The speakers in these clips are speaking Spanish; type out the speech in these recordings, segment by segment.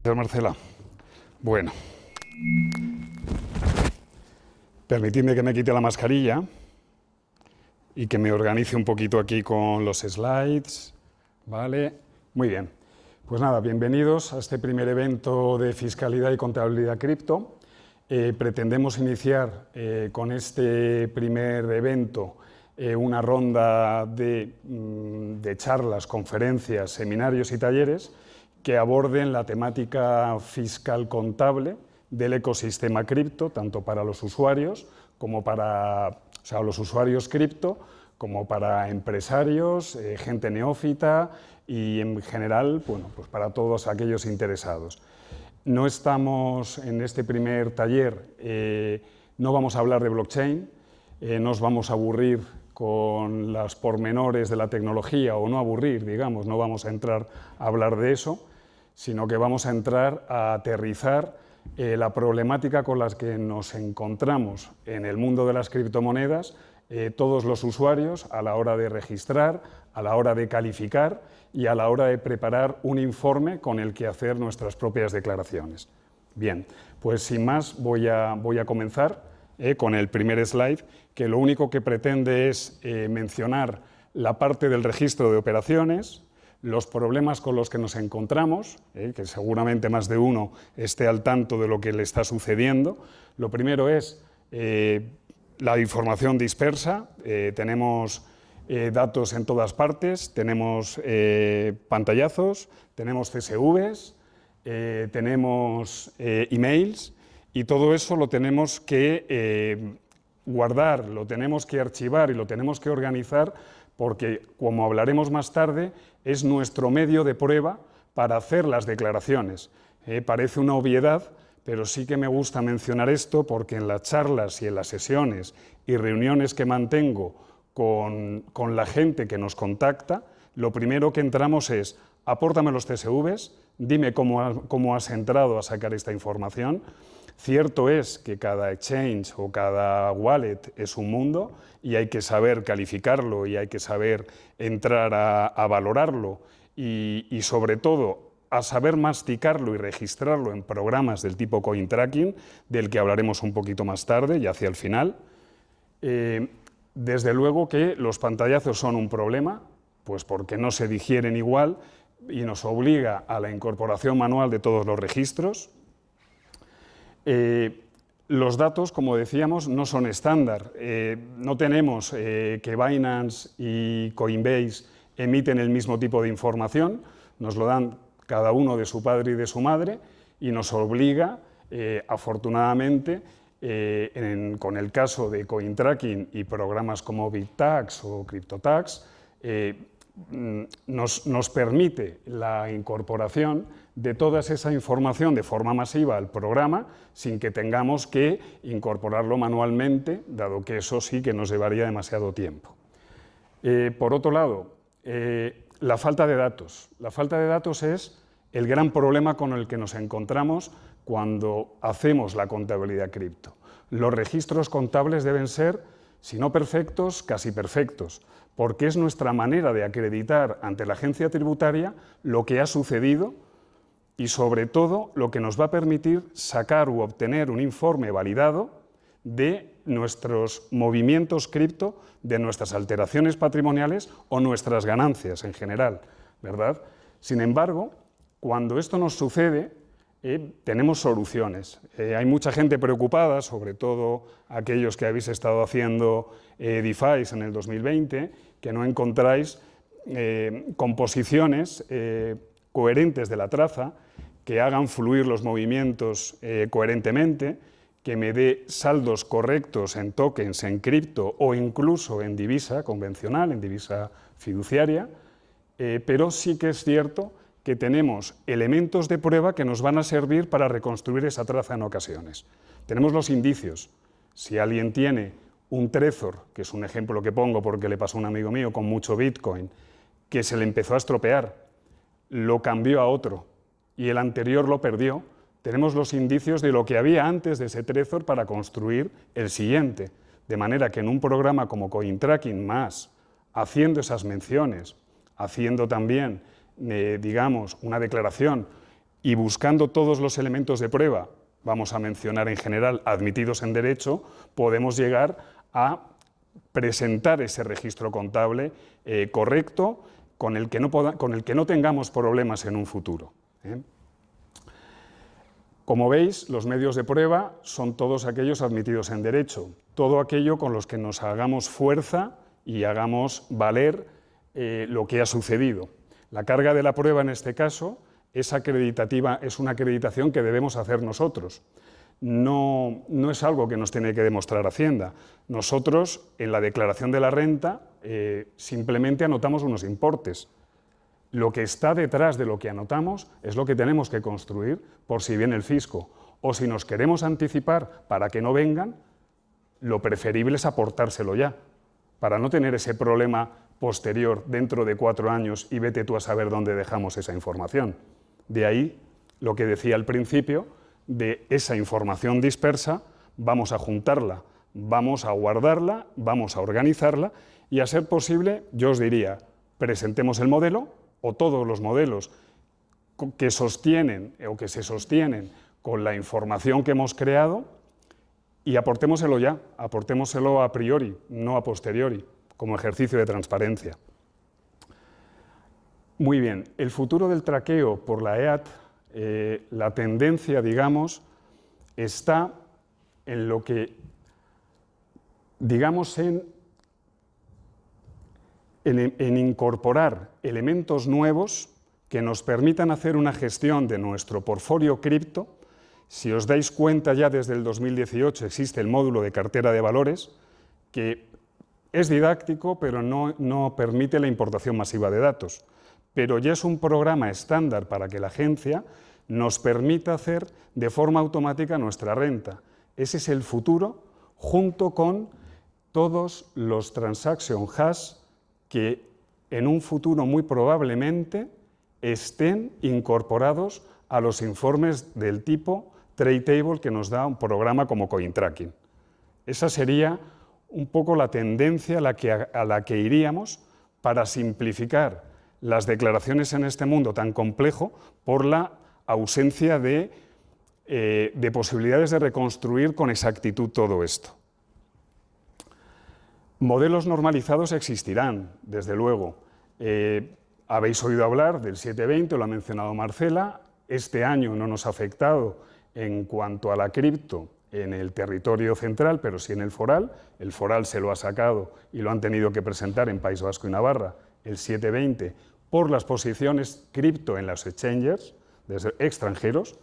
Gracias, Marcela. Bueno, permitidme que me quite la mascarilla y que me organice un poquito aquí con los slides. Vale, muy bien. Pues nada, bienvenidos a este primer evento de fiscalidad y contabilidad cripto. Pretendemos iniciar con este primer evento una ronda de charlas, conferencias, seminarios y talleres que aborden la temática fiscal contable del ecosistema cripto, tanto para los usuarios como para los usuarios cripto, como para empresarios, gente neófita y en general, bueno, pues para todos aquellos interesados. No estamos en este primer taller, no vamos a hablar de blockchain, no os vamos a aburrir con los pormenores de la tecnología, o no aburrir, digamos, no vamos a entrar a hablar de eso, sino que vamos a entrar a aterrizar la problemática con la que nos encontramos en el mundo de las criptomonedas, todos los usuarios a la hora de registrar, a la hora de calificar y a la hora de preparar un informe con el que hacer nuestras propias declaraciones. Bien, pues sin más voy a comenzar con el primer slide, que lo único que pretende es mencionar la parte del registro de operaciones, los problemas con los que nos encontramos, que seguramente más de uno esté al tanto de lo que le está sucediendo. Lo primero es la información dispersa, tenemos datos en todas partes, tenemos pantallazos, tenemos CSVs, tenemos emails, y todo eso lo tenemos que guardar, lo tenemos que archivar y lo tenemos que organizar porque, como hablaremos más tarde, es nuestro medio de prueba para hacer las declaraciones. Parece una obviedad, pero sí que me gusta mencionar esto porque en las charlas y en las sesiones y reuniones que mantengo con la gente que nos contacta, lo primero que entramos es: apórtame los CSVs, dime cómo has entrado a sacar esta información. Cierto es que cada exchange o cada wallet es un mundo y hay que saber calificarlo y hay que saber entrar a valorarlo y sobre todo a saber masticarlo y registrarlo en programas del tipo CoinTracking, del que hablaremos un poquito más tarde y hacia el final. Desde luego que los pantallazos son un problema, pues porque no se digieren igual y nos obliga a la incorporación manual de todos los registros. Los datos, como decíamos, no son estándar. No tenemos que Binance y Coinbase emiten el mismo tipo de información, nos lo dan cada uno de su padre y de su madre y nos obliga, afortunadamente, con el caso de CoinTracking y programas como BitTax o CryptoTax, nos permite la incorporación de toda esa información de forma masiva al programa sin que tengamos que incorporarlo manualmente, dado que eso sí que nos llevaría demasiado tiempo. Por otro lado, la falta de datos. La falta de datos es el gran problema con el que nos encontramos cuando hacemos la contabilidad cripto. Los registros contables deben ser, si no perfectos, casi perfectos, porque es nuestra manera de acreditar ante la agencia tributaria lo que ha sucedido y, sobre todo, lo que nos va a permitir sacar u obtener un informe validado de nuestros movimientos cripto, de nuestras alteraciones patrimoniales o nuestras ganancias en general, ¿verdad? Sin embargo, cuando esto nos sucede, tenemos soluciones. Hay mucha gente preocupada, sobre todo aquellos que habéis estado haciendo DeFi en el 2020, que no encontráis composiciones coherentes de la traza, que hagan fluir los movimientos coherentemente, que me dé saldos correctos en tokens, en cripto o incluso en divisa convencional, en divisa fiduciaria, pero sí que es cierto que tenemos elementos de prueba que nos van a servir para reconstruir esa traza en ocasiones. Tenemos los indicios. Si alguien tiene un Trezor, que es un ejemplo que pongo porque le pasó a un amigo mío con mucho Bitcoin, que se le empezó a estropear, lo cambió a otro y el anterior lo perdió, tenemos los indicios de lo que había antes de ese Trezor para construir el siguiente. De manera que en un programa como CoinTracking más, haciendo esas menciones, haciendo también, digamos, una declaración y buscando todos los elementos de prueba, vamos a mencionar en general admitidos en derecho, podemos llegar a presentar ese registro contable correcto con el que no tengamos problemas en un futuro. Como veis, los medios de prueba son todos aquellos admitidos en derecho, todo aquello con los que nos hagamos fuerza y hagamos valer lo que ha sucedido. La carga de la prueba en este caso es acreditativa, es una acreditación que debemos hacer nosotros. No es algo que nos tiene que demostrar Hacienda. Nosotros, en la declaración de la renta, simplemente anotamos unos importes. Lo que está detrás de lo que anotamos es lo que tenemos que construir por si viene el fisco. O si nos queremos anticipar para que no vengan, lo preferible es aportárselo ya, para no tener ese problema posterior dentro de 4 años y vete tú a saber dónde dejamos esa información. De ahí lo que decía al principio, de esa información dispersa, vamos a juntarla, vamos a guardarla, vamos a organizarla y, a ser posible, yo os diría, presentemos el modelo o todos los modelos que sostienen o que se sostienen con la información que hemos creado y aportémoselo ya, aportémoselo a priori, no a posteriori, como ejercicio de transparencia. Muy bien, el futuro del traqueo por la EAT, la tendencia, digamos, está en lo que, digamos, en incorporar elementos nuevos que nos permitan hacer una gestión de nuestro portfolio cripto. Si os dais cuenta, ya desde el 2018 existe el módulo de cartera de valores, que es didáctico, pero no permite la importación masiva de datos. Pero ya es un programa estándar para que la agencia nos permita hacer de forma automática nuestra renta. Ese es el futuro, junto con todos los transaction hash que en un futuro muy probablemente estén incorporados a los informes del tipo Trade Table que nos da un programa como CoinTracking. Esa sería un poco la tendencia a la que iríamos para simplificar las declaraciones en este mundo tan complejo por la ausencia de posibilidades de reconstruir con exactitud todo esto. Modelos normalizados existirán, desde luego. Habéis oído hablar del 720, lo ha mencionado Marcela. Este año no nos ha afectado en cuanto a la cripto en el territorio central, pero sí en el foral. El foral se lo ha sacado y lo han tenido que presentar en País Vasco y Navarra, el 720, por las posiciones cripto en los exchanges extranjeros,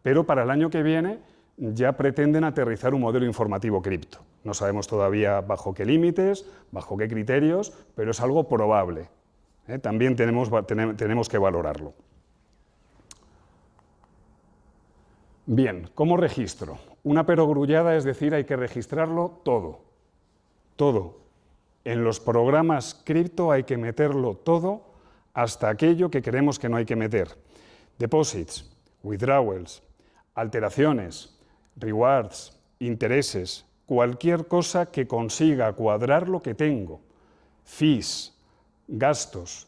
pero para el año que viene ya pretenden aterrizar un modelo informativo cripto. No sabemos todavía bajo qué límites, bajo qué criterios, pero es algo probable. También tenemos que valorarlo. Bien, ¿cómo registro? Una perogrullada, es decir, hay que registrarlo todo. Todo. En los programas cripto hay que meterlo todo, hasta aquello que creemos que no hay que meter. Deposits, withdrawals, alteraciones, rewards, intereses, cualquier cosa que consiga cuadrar lo que tengo, fees, gastos,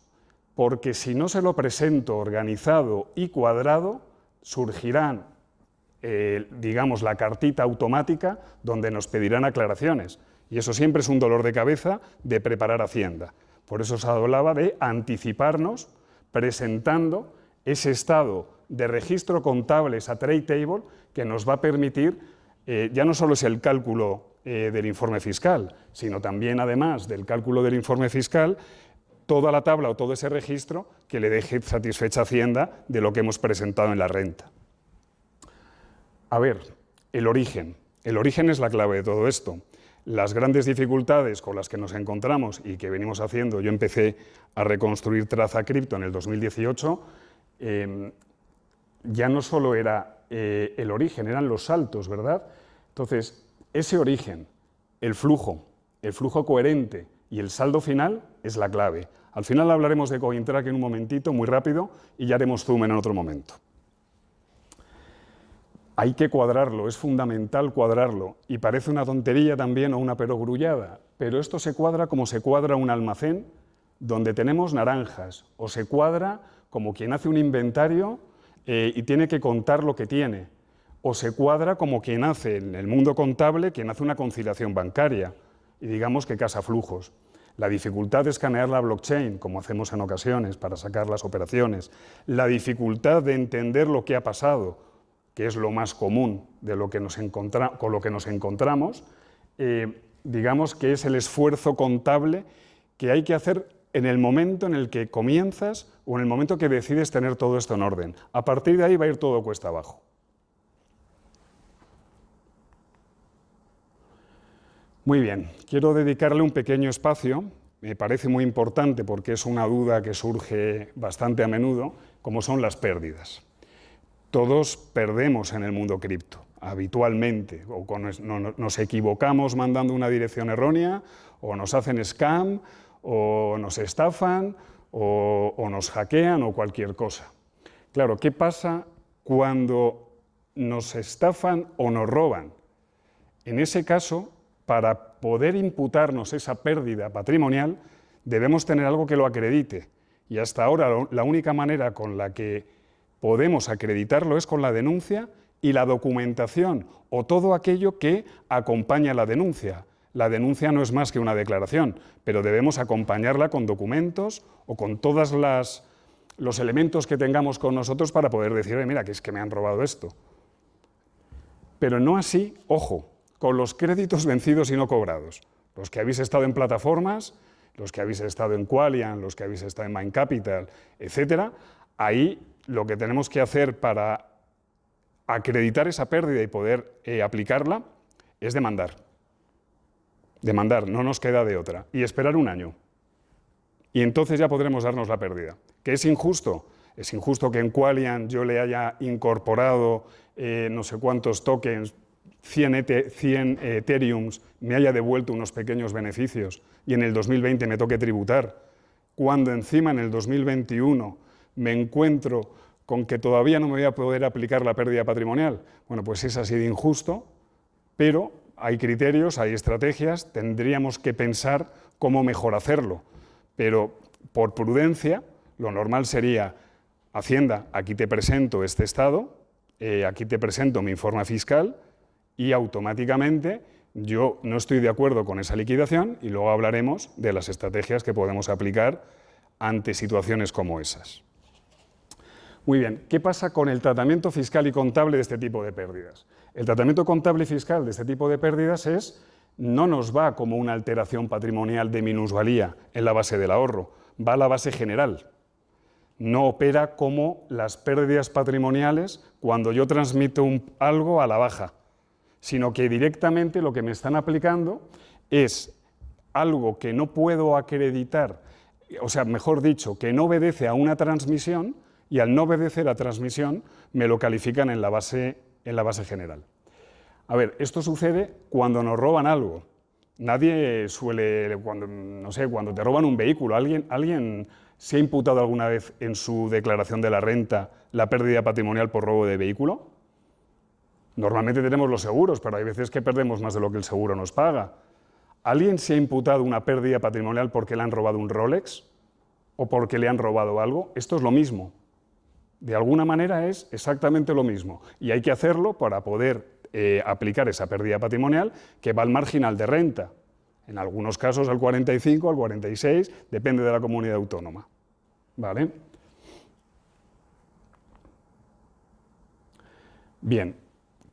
porque si no se lo presento organizado y cuadrado, surgirán, digamos, la cartita automática donde nos pedirán aclaraciones. Y eso siempre es un dolor de cabeza de preparar Hacienda. Por eso se hablaba de anticiparnos presentando ese estado de registro contables a Trade Table que nos va a permitir, ya no solo es el cálculo del informe fiscal, sino también, además del cálculo del informe fiscal, toda la tabla o todo ese registro que le deje satisfecha a Hacienda de lo que hemos presentado en la renta. A ver, el origen. El origen es la clave de todo esto. Las grandes dificultades con las que nos encontramos y que venimos haciendo, yo empecé a reconstruir Traza Cripto en el 2018, ya no solo era el origen, eran los saltos, ¿verdad? Entonces, ese origen, el flujo coherente y el saldo final es la clave. Al final hablaremos de CoinTrack en un momentito, muy rápido, y ya haremos zoom en otro momento. Hay que cuadrarlo, es fundamental cuadrarlo, y parece una tontería también o una perogrullada, pero esto se cuadra como se cuadra un almacén donde tenemos naranjas, o se cuadra como quien hace un inventario y tiene que contar lo que tiene, o se cuadra como quien hace en el mundo contable, quien hace una conciliación bancaria y digamos que casa flujos. La dificultad de escanear la blockchain, como hacemos en ocasiones para sacar las operaciones, la dificultad de entender lo que ha pasado, que es lo más común de lo que con lo que nos encontramos, digamos que es el esfuerzo contable que hay que hacer en el momento en el que comienzas o en el momento que decides tener todo esto en orden. A partir de ahí va a ir todo cuesta abajo. Muy bien, quiero dedicarle un pequeño espacio, me parece muy importante porque es una duda que surge bastante a menudo, como son las pérdidas. Todos perdemos en el mundo cripto, habitualmente, o nos equivocamos mandando una dirección errónea, o nos hacen scam, o nos estafan, o nos hackean, o cualquier cosa. Claro, ¿qué pasa cuando nos estafan o nos roban? En ese caso, para poder imputarnos esa pérdida patrimonial, debemos tener algo que lo acredite. Y hasta ahora la única manera con la que podemos acreditarlo es con la denuncia y la documentación, o todo aquello que acompaña la denuncia. La denuncia no es más que una declaración, pero debemos acompañarla con documentos o con todos los elementos que tengamos con nosotros para poder decir, mira, que es que me han robado esto. Pero no así, ojo, con los créditos vencidos y no cobrados. Los que habéis estado en plataformas, los que habéis estado en Qualian, los que habéis estado en Mind Capital, etcétera, ahí lo que tenemos que hacer para acreditar esa pérdida y poder aplicarla es demandar. Demandar, no nos queda de otra. Y esperar un año. Y entonces ya podremos darnos la pérdida. ¿Que es injusto? Es injusto que en Qualian yo le haya incorporado no sé cuántos tokens, 100 Ethereums, me haya devuelto unos pequeños beneficios y en el 2020 me toque tributar, cuando encima en el 2021 me encuentro con que todavía no me voy a poder aplicar la pérdida patrimonial. Bueno, pues es así de injusto, pero hay criterios, hay estrategias, tendríamos que pensar cómo mejor hacerlo. Pero por prudencia, lo normal sería, Hacienda, aquí te presento este estado, aquí te presento mi informe fiscal, y automáticamente yo no estoy de acuerdo con esa liquidación y luego hablaremos de las estrategias que podemos aplicar ante situaciones como esas. Muy bien, ¿qué pasa con el tratamiento fiscal y contable de este tipo de pérdidas? El tratamiento contable y fiscal de este tipo de pérdidas no nos va como una alteración patrimonial de minusvalía en la base del ahorro, va a la base general. No opera como las pérdidas patrimoniales cuando yo transmito algo a la baja, sino que directamente lo que me están aplicando es algo que no puedo acreditar, o sea, mejor dicho, que no obedece a una transmisión, y al no obedecer a transmisión me lo califican en la base general. A ver, esto sucede cuando nos roban algo. Nadie suele, cuando te roban un vehículo, ¿alguien se ha imputado alguna vez en su declaración de la renta la pérdida patrimonial por robo de vehículo? Normalmente tenemos los seguros, pero hay veces que perdemos más de lo que el seguro nos paga. ¿Alguien se ha imputado una pérdida patrimonial porque le han robado un Rolex o porque le han robado algo? Esto es lo mismo. De alguna manera es exactamente lo mismo. Y hay que hacerlo para poder aplicar esa pérdida patrimonial que va al marginal de renta. En algunos casos al 45, al 46, depende de la comunidad autónoma. ¿Vale? Bien.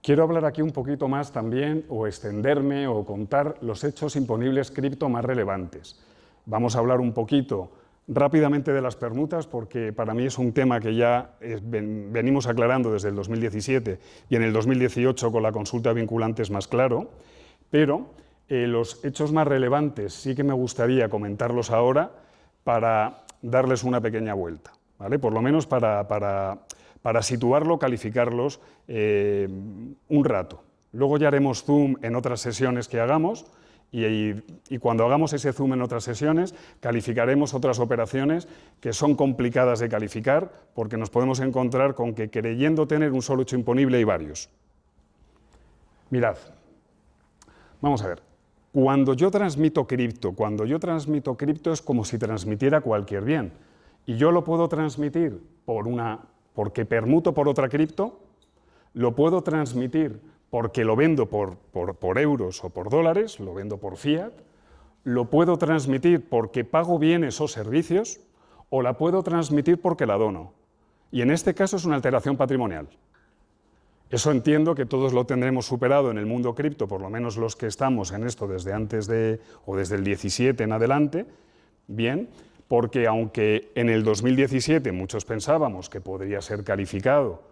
Quiero hablar aquí un poquito más también, o extenderme, o contar los hechos imponibles cripto más relevantes. Vamos a hablar un poquito rápidamente de las permutas, porque para mí es un tema que ya venimos aclarando desde el 2017 y en el 2018 con la consulta vinculante es más claro, pero los hechos más relevantes sí que me gustaría comentarlos ahora para darles una pequeña vuelta, ¿vale? Por lo menos para situarlo, calificarlos un rato. Luego ya haremos zoom en otras sesiones que hagamos y cuando hagamos ese zoom en otras sesiones calificaremos otras operaciones que son complicadas de calificar porque nos podemos encontrar con que creyendo tener un solo hecho imponible hay varios. Mirad, vamos a ver. Cuando yo transmito cripto es como si transmitiera cualquier bien y yo lo puedo transmitir por porque permuto por otra cripto, lo puedo transmitir porque lo vendo por euros o por dólares, lo vendo por fiat, lo puedo transmitir porque pago bienes o servicios, o la puedo transmitir porque la dono. Y en este caso es una alteración patrimonial. Eso entiendo que todos lo tendremos superado en el mundo cripto, por lo menos los que estamos en esto desde antes o desde el 17 en adelante, bien, porque aunque en el 2017 muchos pensábamos que podría ser calificado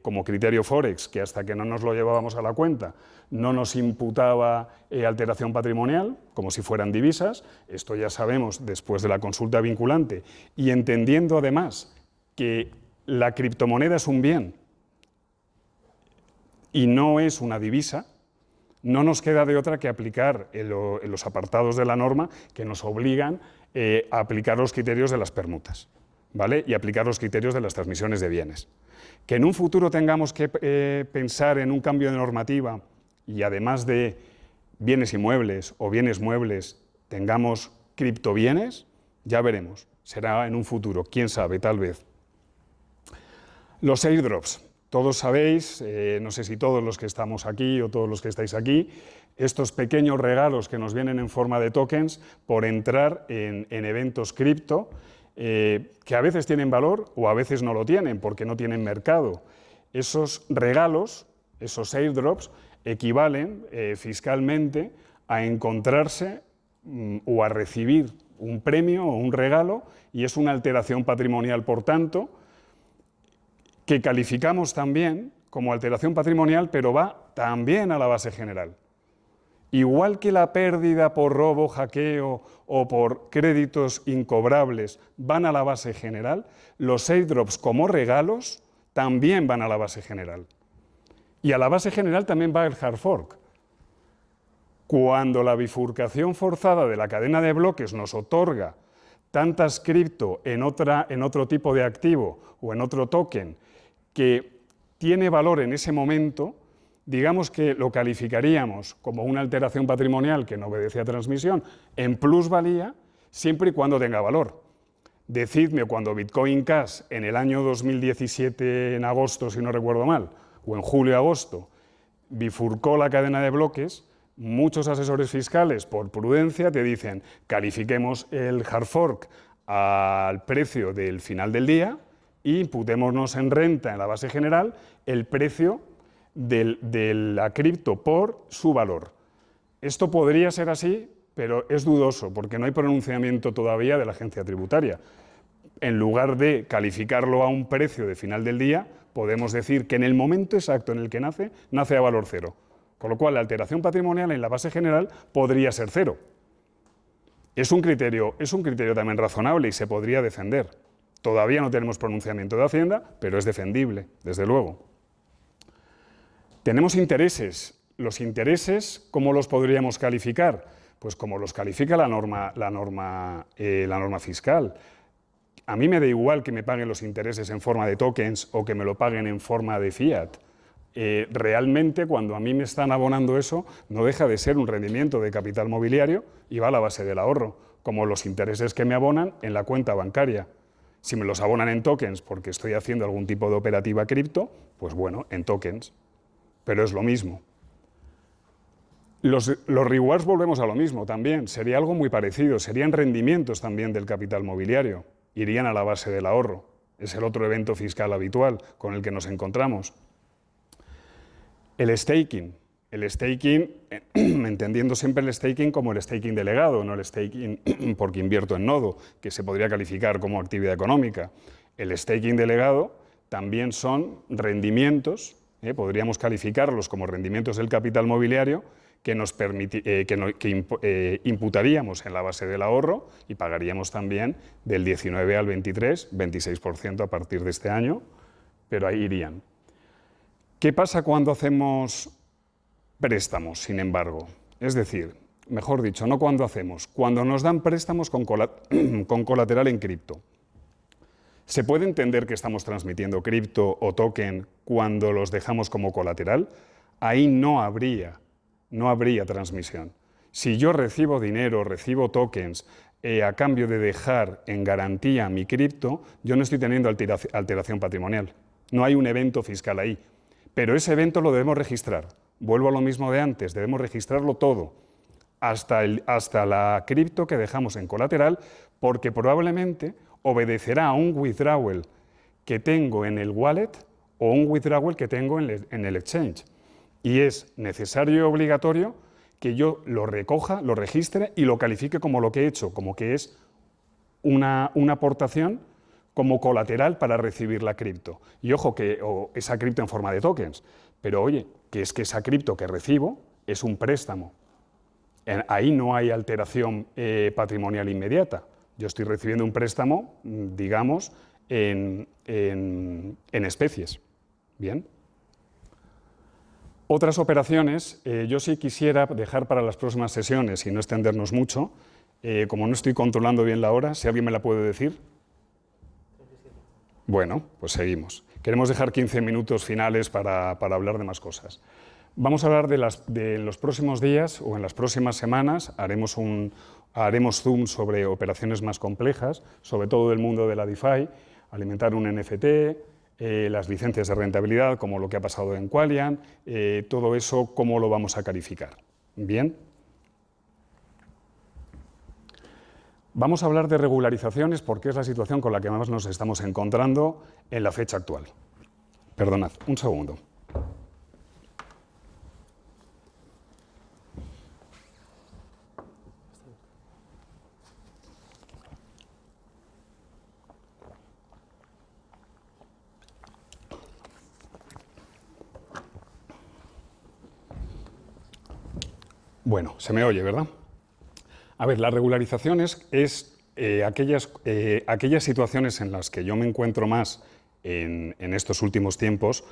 como criterio Forex, que hasta que no nos lo llevábamos a la cuenta no nos imputaba alteración patrimonial, como si fueran divisas, esto ya sabemos después de la consulta vinculante, y entendiendo además que la criptomoneda es un bien y no es una divisa, no nos queda de otra que aplicar en los apartados de la norma que nos obligan a aplicar los criterios de las permutas, ¿vale? Y aplicar los criterios de las transmisiones de bienes. Que en un futuro tengamos que pensar en un cambio de normativa y además de bienes inmuebles o bienes muebles tengamos criptobienes, ya veremos. Será en un futuro, quién sabe, tal vez. Los airdrops. Todos sabéis, no sé si todos los que estamos aquí o todos los que estáis aquí, estos pequeños regalos que nos vienen en forma de tokens por entrar en eventos cripto, que a veces tienen valor o a veces no lo tienen porque no tienen mercado. Esos regalos, esos airdrops, equivalen fiscalmente a encontrarse o a recibir un premio o un regalo, y es una alteración patrimonial, por tanto, que calificamos también como alteración patrimonial, pero va también a la base general. Igual que la pérdida por robo, hackeo o por créditos incobrables van a la base general, los airdrops como regalos también van a la base general. Y a la base general también va el hard fork. Cuando la bifurcación forzada de la cadena de bloques nos otorga tantas cripto en otro tipo de activo o en otro token que tiene valor en ese momento, digamos que lo calificaríamos como una alteración patrimonial que no obedece a transmisión en plusvalía, siempre y cuando tenga valor. Decidme cuando Bitcoin Cash en el año 2017, en agosto, si no recuerdo mal, o en julio-agosto, bifurcó la cadena de bloques, muchos asesores fiscales, por prudencia, te dicen califiquemos el hard fork al precio del final del día y imputémonos en renta en la base general el precio de la cripto por su valor. Esto podría ser así, pero es dudoso porque no hay pronunciamiento todavía de la agencia tributaria. En lugar de calificarlo a un precio de final del día, podemos decir que en el momento exacto en el que nace, nace a valor cero. Con lo cual, la alteración patrimonial en la base general podría ser cero. Es un criterio también razonable y se podría defender. Todavía no tenemos pronunciamiento de Hacienda, pero es defendible, desde luego. Tenemos intereses. Los intereses, ¿cómo los podríamos calificar? Pues como los califica la norma fiscal. A mí me da igual que me paguen los intereses en forma de tokens o que me lo paguen en forma de fiat. Realmente, cuando a mí me están abonando eso, no deja de ser un rendimiento de capital mobiliario y va a la base del ahorro, como los intereses que me abonan en la cuenta bancaria. Si me los abonan en tokens porque estoy haciendo algún tipo de operativa cripto, pues bueno, en tokens. Pero es lo mismo. Los rewards volvemos a lo mismo también. Sería algo muy parecido. Serían rendimientos también del capital mobiliario. Irían a la base del ahorro. Es el otro evento fiscal habitual con el que nos encontramos. El staking. El staking, entendiendo siempre el staking como el staking delegado, no el staking porque invierto en nodo, que se podría calificar como actividad económica. El staking delegado también son rendimientos, podríamos calificarlos como rendimientos del capital mobiliario que imputaríamos en la base del ahorro y pagaríamos también del 19 al 23, 26% a partir de este año, pero ahí irían. ¿Qué pasa cuando hacemos préstamos, sin embargo? Es decir, mejor dicho, no cuando hacemos, cuando nos dan préstamos con colateral en cripto. ¿Se puede entender que estamos transmitiendo cripto o token cuando los dejamos como colateral? Ahí no habría transmisión. Si yo recibo dinero, recibo tokens a cambio de dejar en garantía mi cripto, yo no estoy teniendo alteración patrimonial. No hay un evento fiscal ahí. Pero ese evento lo debemos registrar. Vuelvo a lo mismo de antes, debemos registrarlo todo, hasta la cripto que dejamos en colateral, porque probablemente obedecerá a un withdrawal que tengo en el wallet o un withdrawal que tengo en el exchange. Y es necesario y obligatorio que yo lo recoja, lo registre y lo califique como lo que he hecho, como que es una aportación como colateral para recibir la cripto. Y ojo, o esa cripto en forma de tokens, pero oye, que es que esa cripto que recibo es un préstamo. Ahí no hay alteración patrimonial inmediata. Yo estoy recibiendo un préstamo, digamos, en especies. Bien. Otras operaciones, yo sí quisiera dejar para las próximas sesiones y no extendernos mucho, como no estoy controlando bien la hora, si alguien me la puede decir. Bueno, pues seguimos. Queremos dejar 15 minutos finales para hablar de más cosas. Vamos a hablar de los próximos días o en las próximas semanas, haremos Zoom sobre operaciones más complejas, sobre todo del mundo de la DeFi, alimentar un NFT, las licencias de rentabilidad, como lo que ha pasado en Qualian, todo eso, cómo lo vamos a calificar. Bien. Vamos a hablar de regularizaciones porque es la situación con la que más nos estamos encontrando en la fecha actual. Perdonad, un segundo. Bueno, se me oye, ¿verdad? A ver, las regularizaciones es aquellas situaciones en las que yo me encuentro más en estos últimos tiempos,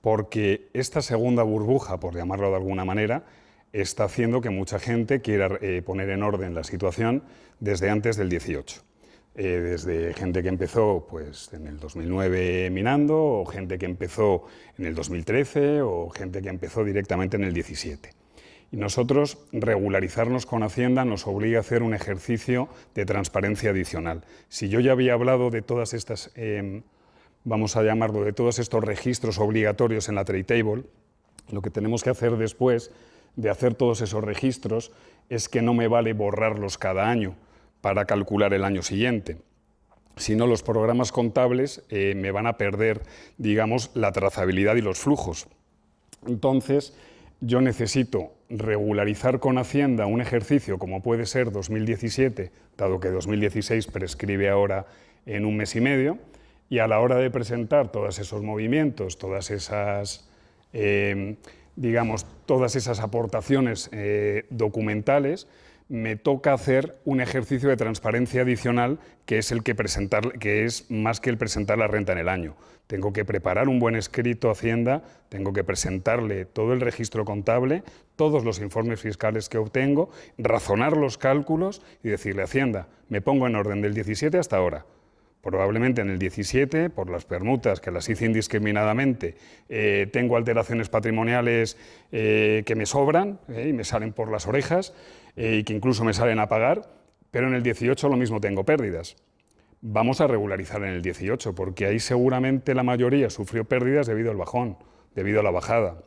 porque esta segunda burbuja, por llamarlo de alguna manera, está haciendo que mucha gente quiera poner en orden la situación desde antes del 18. Desde gente que empezó pues, en el 2009 minando, o gente que empezó en el 2013, o gente que empezó directamente en el 17. Y nosotros, regularizarnos con Hacienda nos obliga a hacer un ejercicio de transparencia adicional. Si yo ya había hablado de todas estas, vamos a llamarlo, de todos estos registros obligatorios en la Trade Table, lo que tenemos que hacer después de hacer todos esos registros es que no me vale borrarlos cada año para calcular el año siguiente. Si no, los programas contables me van a perder, digamos, la trazabilidad y los flujos. Entonces, yo necesito regularizar con Hacienda un ejercicio como puede ser 2017, dado que 2016 prescribe ahora en un mes y medio, y a la hora de presentar todos esos movimientos, todas esas, digamos, todas esas aportaciones documentales, me toca hacer un ejercicio de transparencia adicional que es más que el presentar la renta en el año. Tengo que preparar un buen escrito a Hacienda, tengo que presentarle todo el registro contable, todos los informes fiscales que obtengo, razonar los cálculos y decirle a Hacienda, me pongo en orden del 17 hasta ahora. Probablemente en el 17, por las permutas que las hice indiscriminadamente, tengo alteraciones patrimoniales que me sobran y me salen por las orejas y que incluso me salen a pagar, pero en el 18 lo mismo tengo pérdidas. Vamos a regularizar en el 18, porque ahí seguramente la mayoría sufrió pérdidas debido al bajón, debido a la bajada.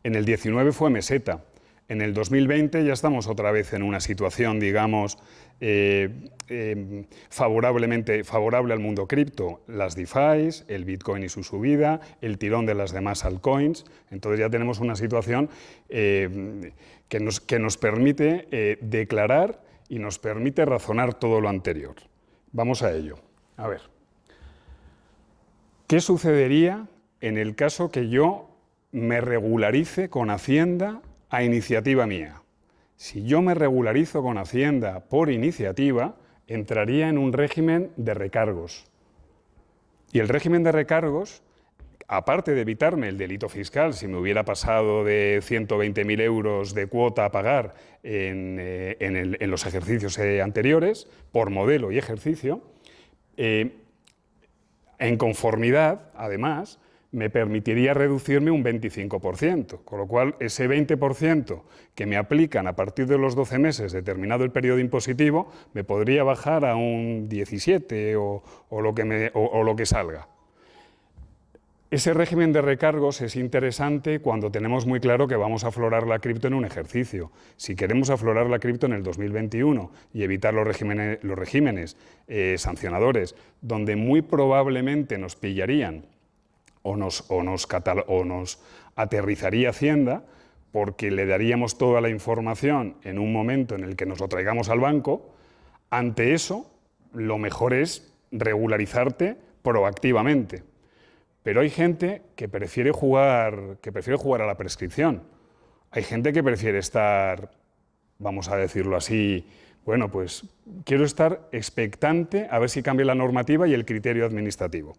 En el 19 fue meseta. En el 2020 ya estamos otra vez en una situación, digamos, favorable al mundo cripto. Las DeFi, el Bitcoin y su subida, el tirón de las demás altcoins. Entonces ya tenemos una situación que nos permite declarar y nos permite razonar todo lo anterior. Vamos a ello. A ver, ¿qué sucedería en el caso que yo me regularice con Hacienda a iniciativa mía? Si yo me regularizo con Hacienda por iniciativa, entraría en un régimen de recargos. Y el régimen de recargos, aparte de evitarme el delito fiscal, si me hubiera pasado de 120.000 euros de cuota a pagar en los ejercicios anteriores, por modelo y ejercicio, en conformidad, además, me permitiría reducirme un 25%, con lo cual ese 20% que me aplican a partir de los 12 meses, determinado el periodo impositivo, me podría bajar a un 17 o lo que salga. Ese régimen de recargos es interesante cuando tenemos muy claro que vamos a aflorar la cripto en un ejercicio. Si queremos aflorar la cripto en el 2021 y evitar los regímenes sancionadores, donde muy probablemente nos pillarían o nos aterrizaría Hacienda, porque le daríamos toda la información en un momento en el que nos lo traigamos al banco, ante eso lo mejor es regularizarte proactivamente. Pero hay gente que prefiere jugar a la prescripción. Hay gente que prefiere estar, vamos a decirlo así, bueno, pues quiero estar expectante a ver si cambia la normativa y el criterio administrativo.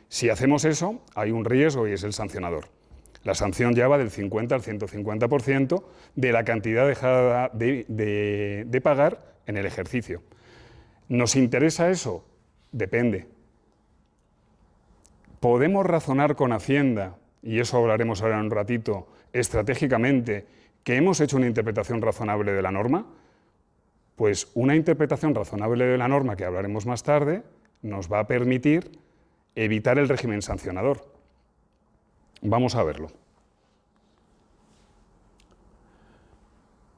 Si hacemos eso, hay un riesgo y es el sancionador. La sanción ya va del 50 al 150% de la cantidad dejada de pagar en el ejercicio. ¿Nos interesa eso? Depende. ¿Podemos razonar con Hacienda, y eso hablaremos ahora en un ratito, estratégicamente, que hemos hecho una interpretación razonable de la norma? Pues una interpretación razonable de la norma, que hablaremos más tarde, nos va a permitir evitar el régimen sancionador. Vamos a verlo.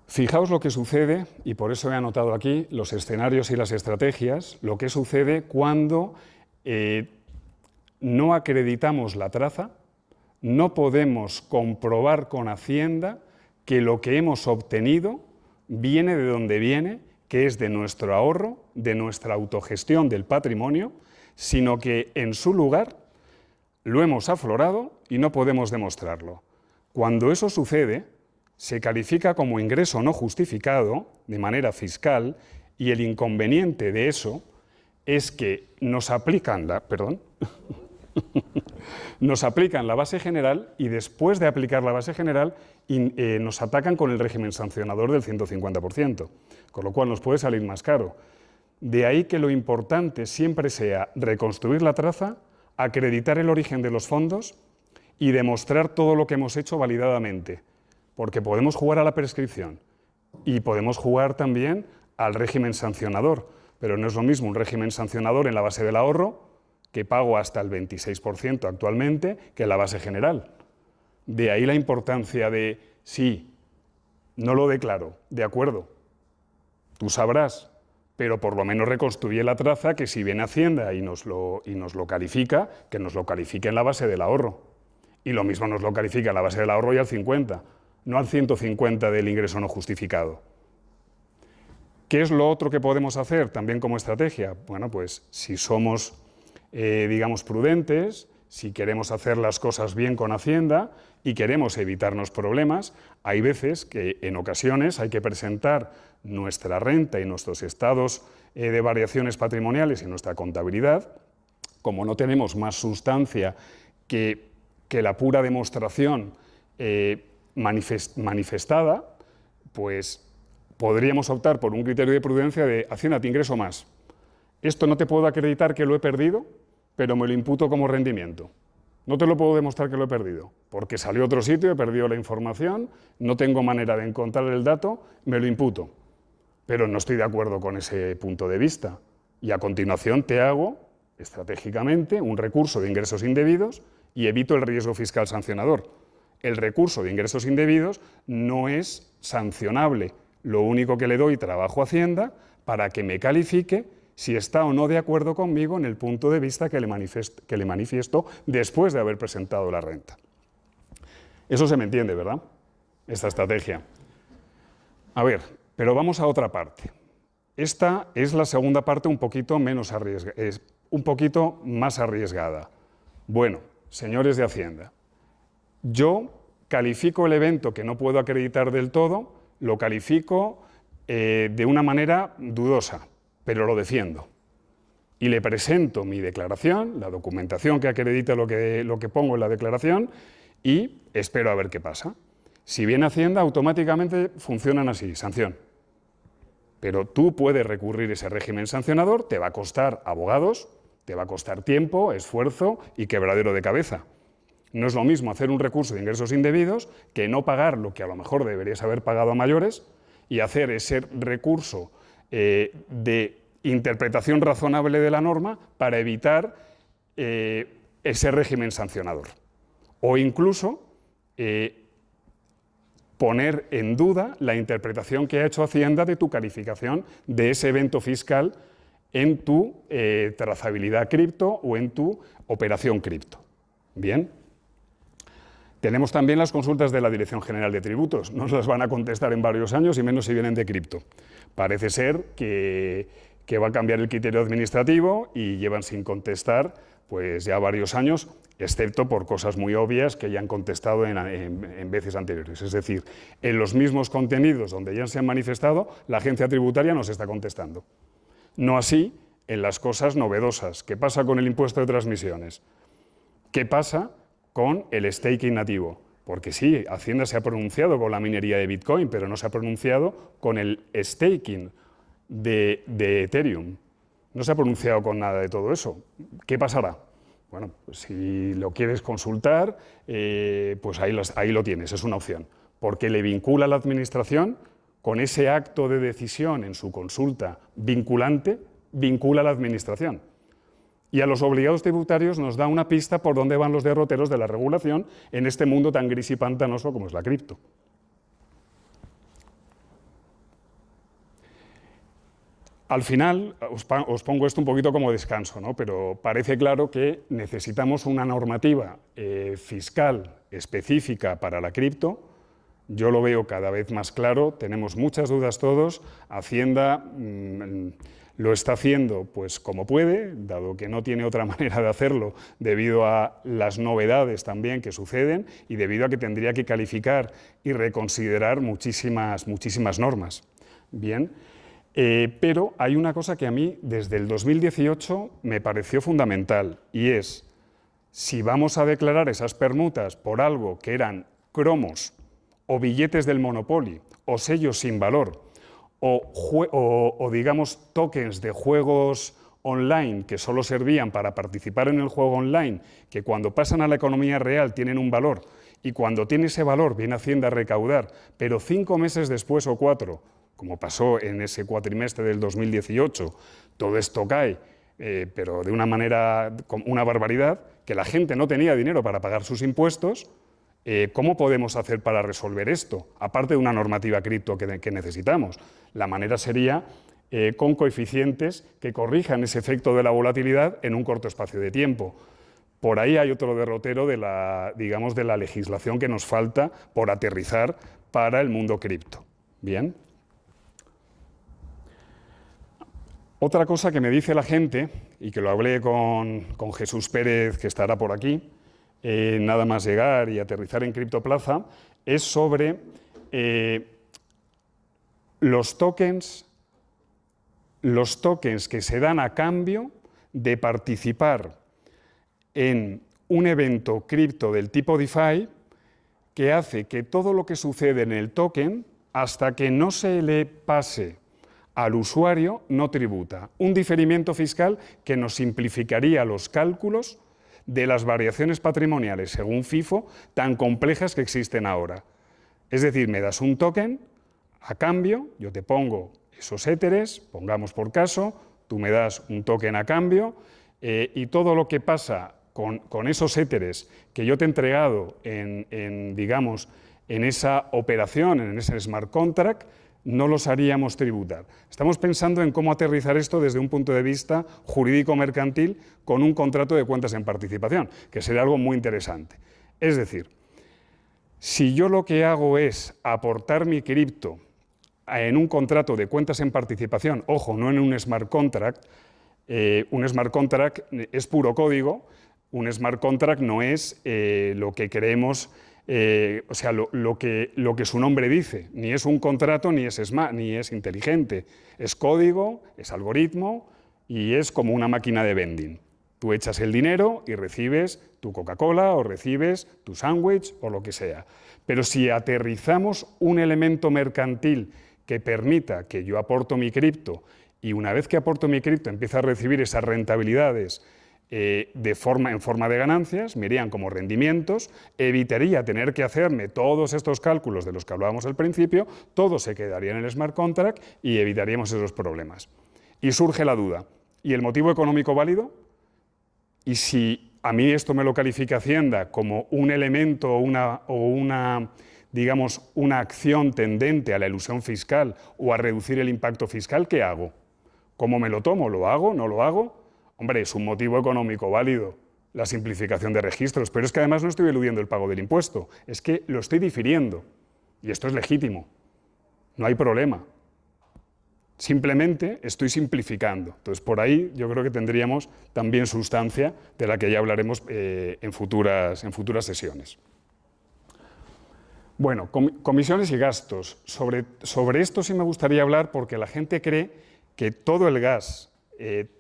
Fijaos lo que sucede, y por eso he anotado aquí los escenarios y las estrategias, lo que sucede cuando no acreditamos la traza, no podemos comprobar con Hacienda que lo que hemos obtenido viene de donde viene, que es de nuestro ahorro, de nuestra autogestión del patrimonio, sino que en su lugar lo hemos aflorado y no podemos demostrarlo. Cuando eso sucede, se califica como ingreso no justificado de manera fiscal y el inconveniente de eso es que nos aplican nos aplican la base general y después de aplicar la base general nos atacan con el régimen sancionador del 150%, con lo cual nos puede salir más caro. De ahí que lo importante siempre sea reconstruir la traza, acreditar el origen de los fondos y demostrar todo lo que hemos hecho validadamente, porque podemos jugar a la prescripción y podemos jugar también al régimen sancionador, pero no es lo mismo un régimen sancionador en la base del ahorro, que pago hasta el 26% actualmente, que la base general. De ahí la importancia de, sí, no lo declaro, de acuerdo, tú sabrás, pero por lo menos reconstruye la traza, que si viene Hacienda y nos lo califica, que nos lo califique en la base del ahorro. Y lo mismo nos lo califica en la base del ahorro y al 50%, no al 150% del ingreso no justificado. ¿Qué es lo otro que podemos hacer también como estrategia? Bueno, pues si somos digamos, prudentes, si queremos hacer las cosas bien con Hacienda y queremos evitarnos problemas, hay veces que en ocasiones hay que presentar nuestra renta y nuestros estados de variaciones patrimoniales y nuestra contabilidad. Como no tenemos más sustancia que la pura demostración manifestada, pues podríamos optar por un criterio de prudencia de Hacienda, te ingreso más. Esto no te puedo acreditar que lo he perdido, pero me lo imputo como rendimiento. No te lo puedo demostrar que lo he perdido, porque salió a otro sitio, he perdido la información, no tengo manera de encontrar el dato, me lo imputo. Pero no estoy de acuerdo con ese punto de vista. Y a continuación te hago, estratégicamente, un recurso de ingresos indebidos y evito el riesgo fiscal sancionador. El recurso de ingresos indebidos no es sancionable. Lo único que le doy trabajo a Hacienda para que me califique si está o no de acuerdo conmigo en el punto de vista que le manifiesto después de haber presentado la renta. Eso se me entiende, ¿verdad? Esta estrategia. A ver, pero vamos a otra parte. Esta es la segunda parte un poquito más arriesgada. Bueno, señores de Hacienda, yo califico el evento que no puedo acreditar del todo, lo califico de una manera dudosa, pero lo defiendo. Y le presento mi declaración, la documentación que acredita lo que pongo en la declaración, y espero a ver qué pasa. Si viene Hacienda, automáticamente funcionan así, sanción. Pero tú puedes recurrir ese régimen sancionador, te va a costar abogados, te va a costar tiempo, esfuerzo y quebradero de cabeza. No es lo mismo hacer un recurso de ingresos indebidos que no pagar lo que a lo mejor deberías haber pagado a mayores y hacer ese recurso de interpretación razonable de la norma para evitar ese régimen sancionador. O incluso poner en duda la interpretación que ha hecho Hacienda de tu calificación de ese evento fiscal en tu trazabilidad cripto o en tu operación cripto. Bien. Tenemos también las consultas de la Dirección General de Tributos. No las van a contestar en varios años y menos si vienen de cripto. Parece ser que va a cambiar el criterio administrativo y llevan sin contestar pues ya varios años, excepto por cosas muy obvias que ya han contestado en veces anteriores. Es decir, en los mismos contenidos donde ya se han manifestado, la agencia tributaria nos está contestando. No así en las cosas novedosas. ¿Qué pasa con el impuesto de transmisiones? ¿Qué pasa con el staking nativo? Porque sí, Hacienda se ha pronunciado con la minería de Bitcoin, pero no se ha pronunciado con el staking de Ethereum. No se ha pronunciado con nada de todo eso. ¿Qué pasará? Bueno, pues si lo quieres consultar, pues ahí lo tienes, es una opción. Porque le vincula a la Administración con ese acto de decisión en su consulta vinculante, vincula a la Administración. Y a los obligados tributarios nos da una pista por dónde van los derroteros de la regulación en este mundo tan gris y pantanoso como es la cripto. Al final, os pongo esto un poquito como descanso, ¿no? Pero parece claro que necesitamos una normativa fiscal específica para la cripto. Yo lo veo cada vez más claro, tenemos muchas dudas todos. Hacienda lo está haciendo pues como puede, dado que no tiene otra manera de hacerlo debido a las novedades también que suceden y debido a que tendría que calificar y reconsiderar muchísimas normas. Bien. Pero hay una cosa que a mí desde el 2018 me pareció fundamental y es, si vamos a declarar esas permutas por algo que eran cromos o billetes del Monopoly o sellos sin valor o digamos tokens de juegos online que solo servían para participar en el juego online, que cuando pasan a la economía real tienen un valor y cuando tiene ese valor viene Hacienda a recaudar, pero 5 meses después o 4, como pasó en ese cuatrimestre del 2018, todo esto cae, pero de una manera, una barbaridad, que la gente no tenía dinero para pagar sus impuestos. ¿Cómo podemos hacer para resolver esto? Aparte de una normativa cripto que necesitamos. La manera sería con coeficientes que corrijan ese efecto de la volatilidad en un corto espacio de tiempo. Por ahí hay otro derrotero de la legislación que nos falta por aterrizar para el mundo cripto. Bien. Otra cosa que me dice la gente, y que lo hablé con Jesús Pérez, que estará por aquí, nada más llegar y aterrizar en Criptoplaza, es sobre los tokens que se dan a cambio de participar en un evento cripto del tipo DeFi que hace que todo lo que sucede en el token, hasta que no se le pase al usuario, no tributa. Un diferimiento fiscal que nos simplificaría los cálculos de las variaciones patrimoniales según FIFO tan complejas que existen ahora. Es decir, me das un token, a cambio, yo te pongo esos éteres, pongamos por caso, tú me das un token a cambio, y todo lo que pasa con esos éteres que yo te he entregado digamos, en esa operación, en ese smart contract, no los haríamos tributar. Estamos pensando en cómo aterrizar esto desde un punto de vista jurídico-mercantil con un contrato de cuentas en participación, que sería algo muy interesante. Es decir, si yo lo que hago es aportar mi cripto en un contrato de cuentas en participación, ojo, no en un smart contract es puro código, un smart contract no es lo que creemos. O sea, lo que su nombre dice, ni es un contrato ni es smart, ni es inteligente, es código, es algoritmo y es como una máquina de vending. Tú echas el dinero y recibes tu Coca-Cola o recibes tu sándwich o lo que sea. Pero si aterrizamos un elemento mercantil que permita que yo aporto mi cripto y una vez que aporto mi cripto empiezo a recibir esas rentabilidades en forma de ganancias, me irían como rendimientos, evitaría tener que hacerme todos estos cálculos de los que hablábamos al principio, todo se quedaría en el smart contract y evitaríamos esos problemas. Y surge la duda, ¿y el motivo económico válido? Y si a mí esto me lo califica Hacienda como un elemento digamos, una acción tendente a la elusión fiscal o a reducir el impacto fiscal, ¿qué hago? ¿Cómo me lo tomo? ¿Lo hago? ¿No lo hago? Hombre, es un motivo económico válido, la simplificación de registros, pero es que además no estoy eludiendo el pago del impuesto, es que lo estoy difiriendo, y esto es legítimo, no hay problema. Simplemente estoy simplificando. Entonces, por ahí yo creo que tendríamos también sustancia de la que ya hablaremos en futuras sesiones. Bueno, comisiones y gastos. Sobre esto sí me gustaría hablar porque la gente cree que todo el gas,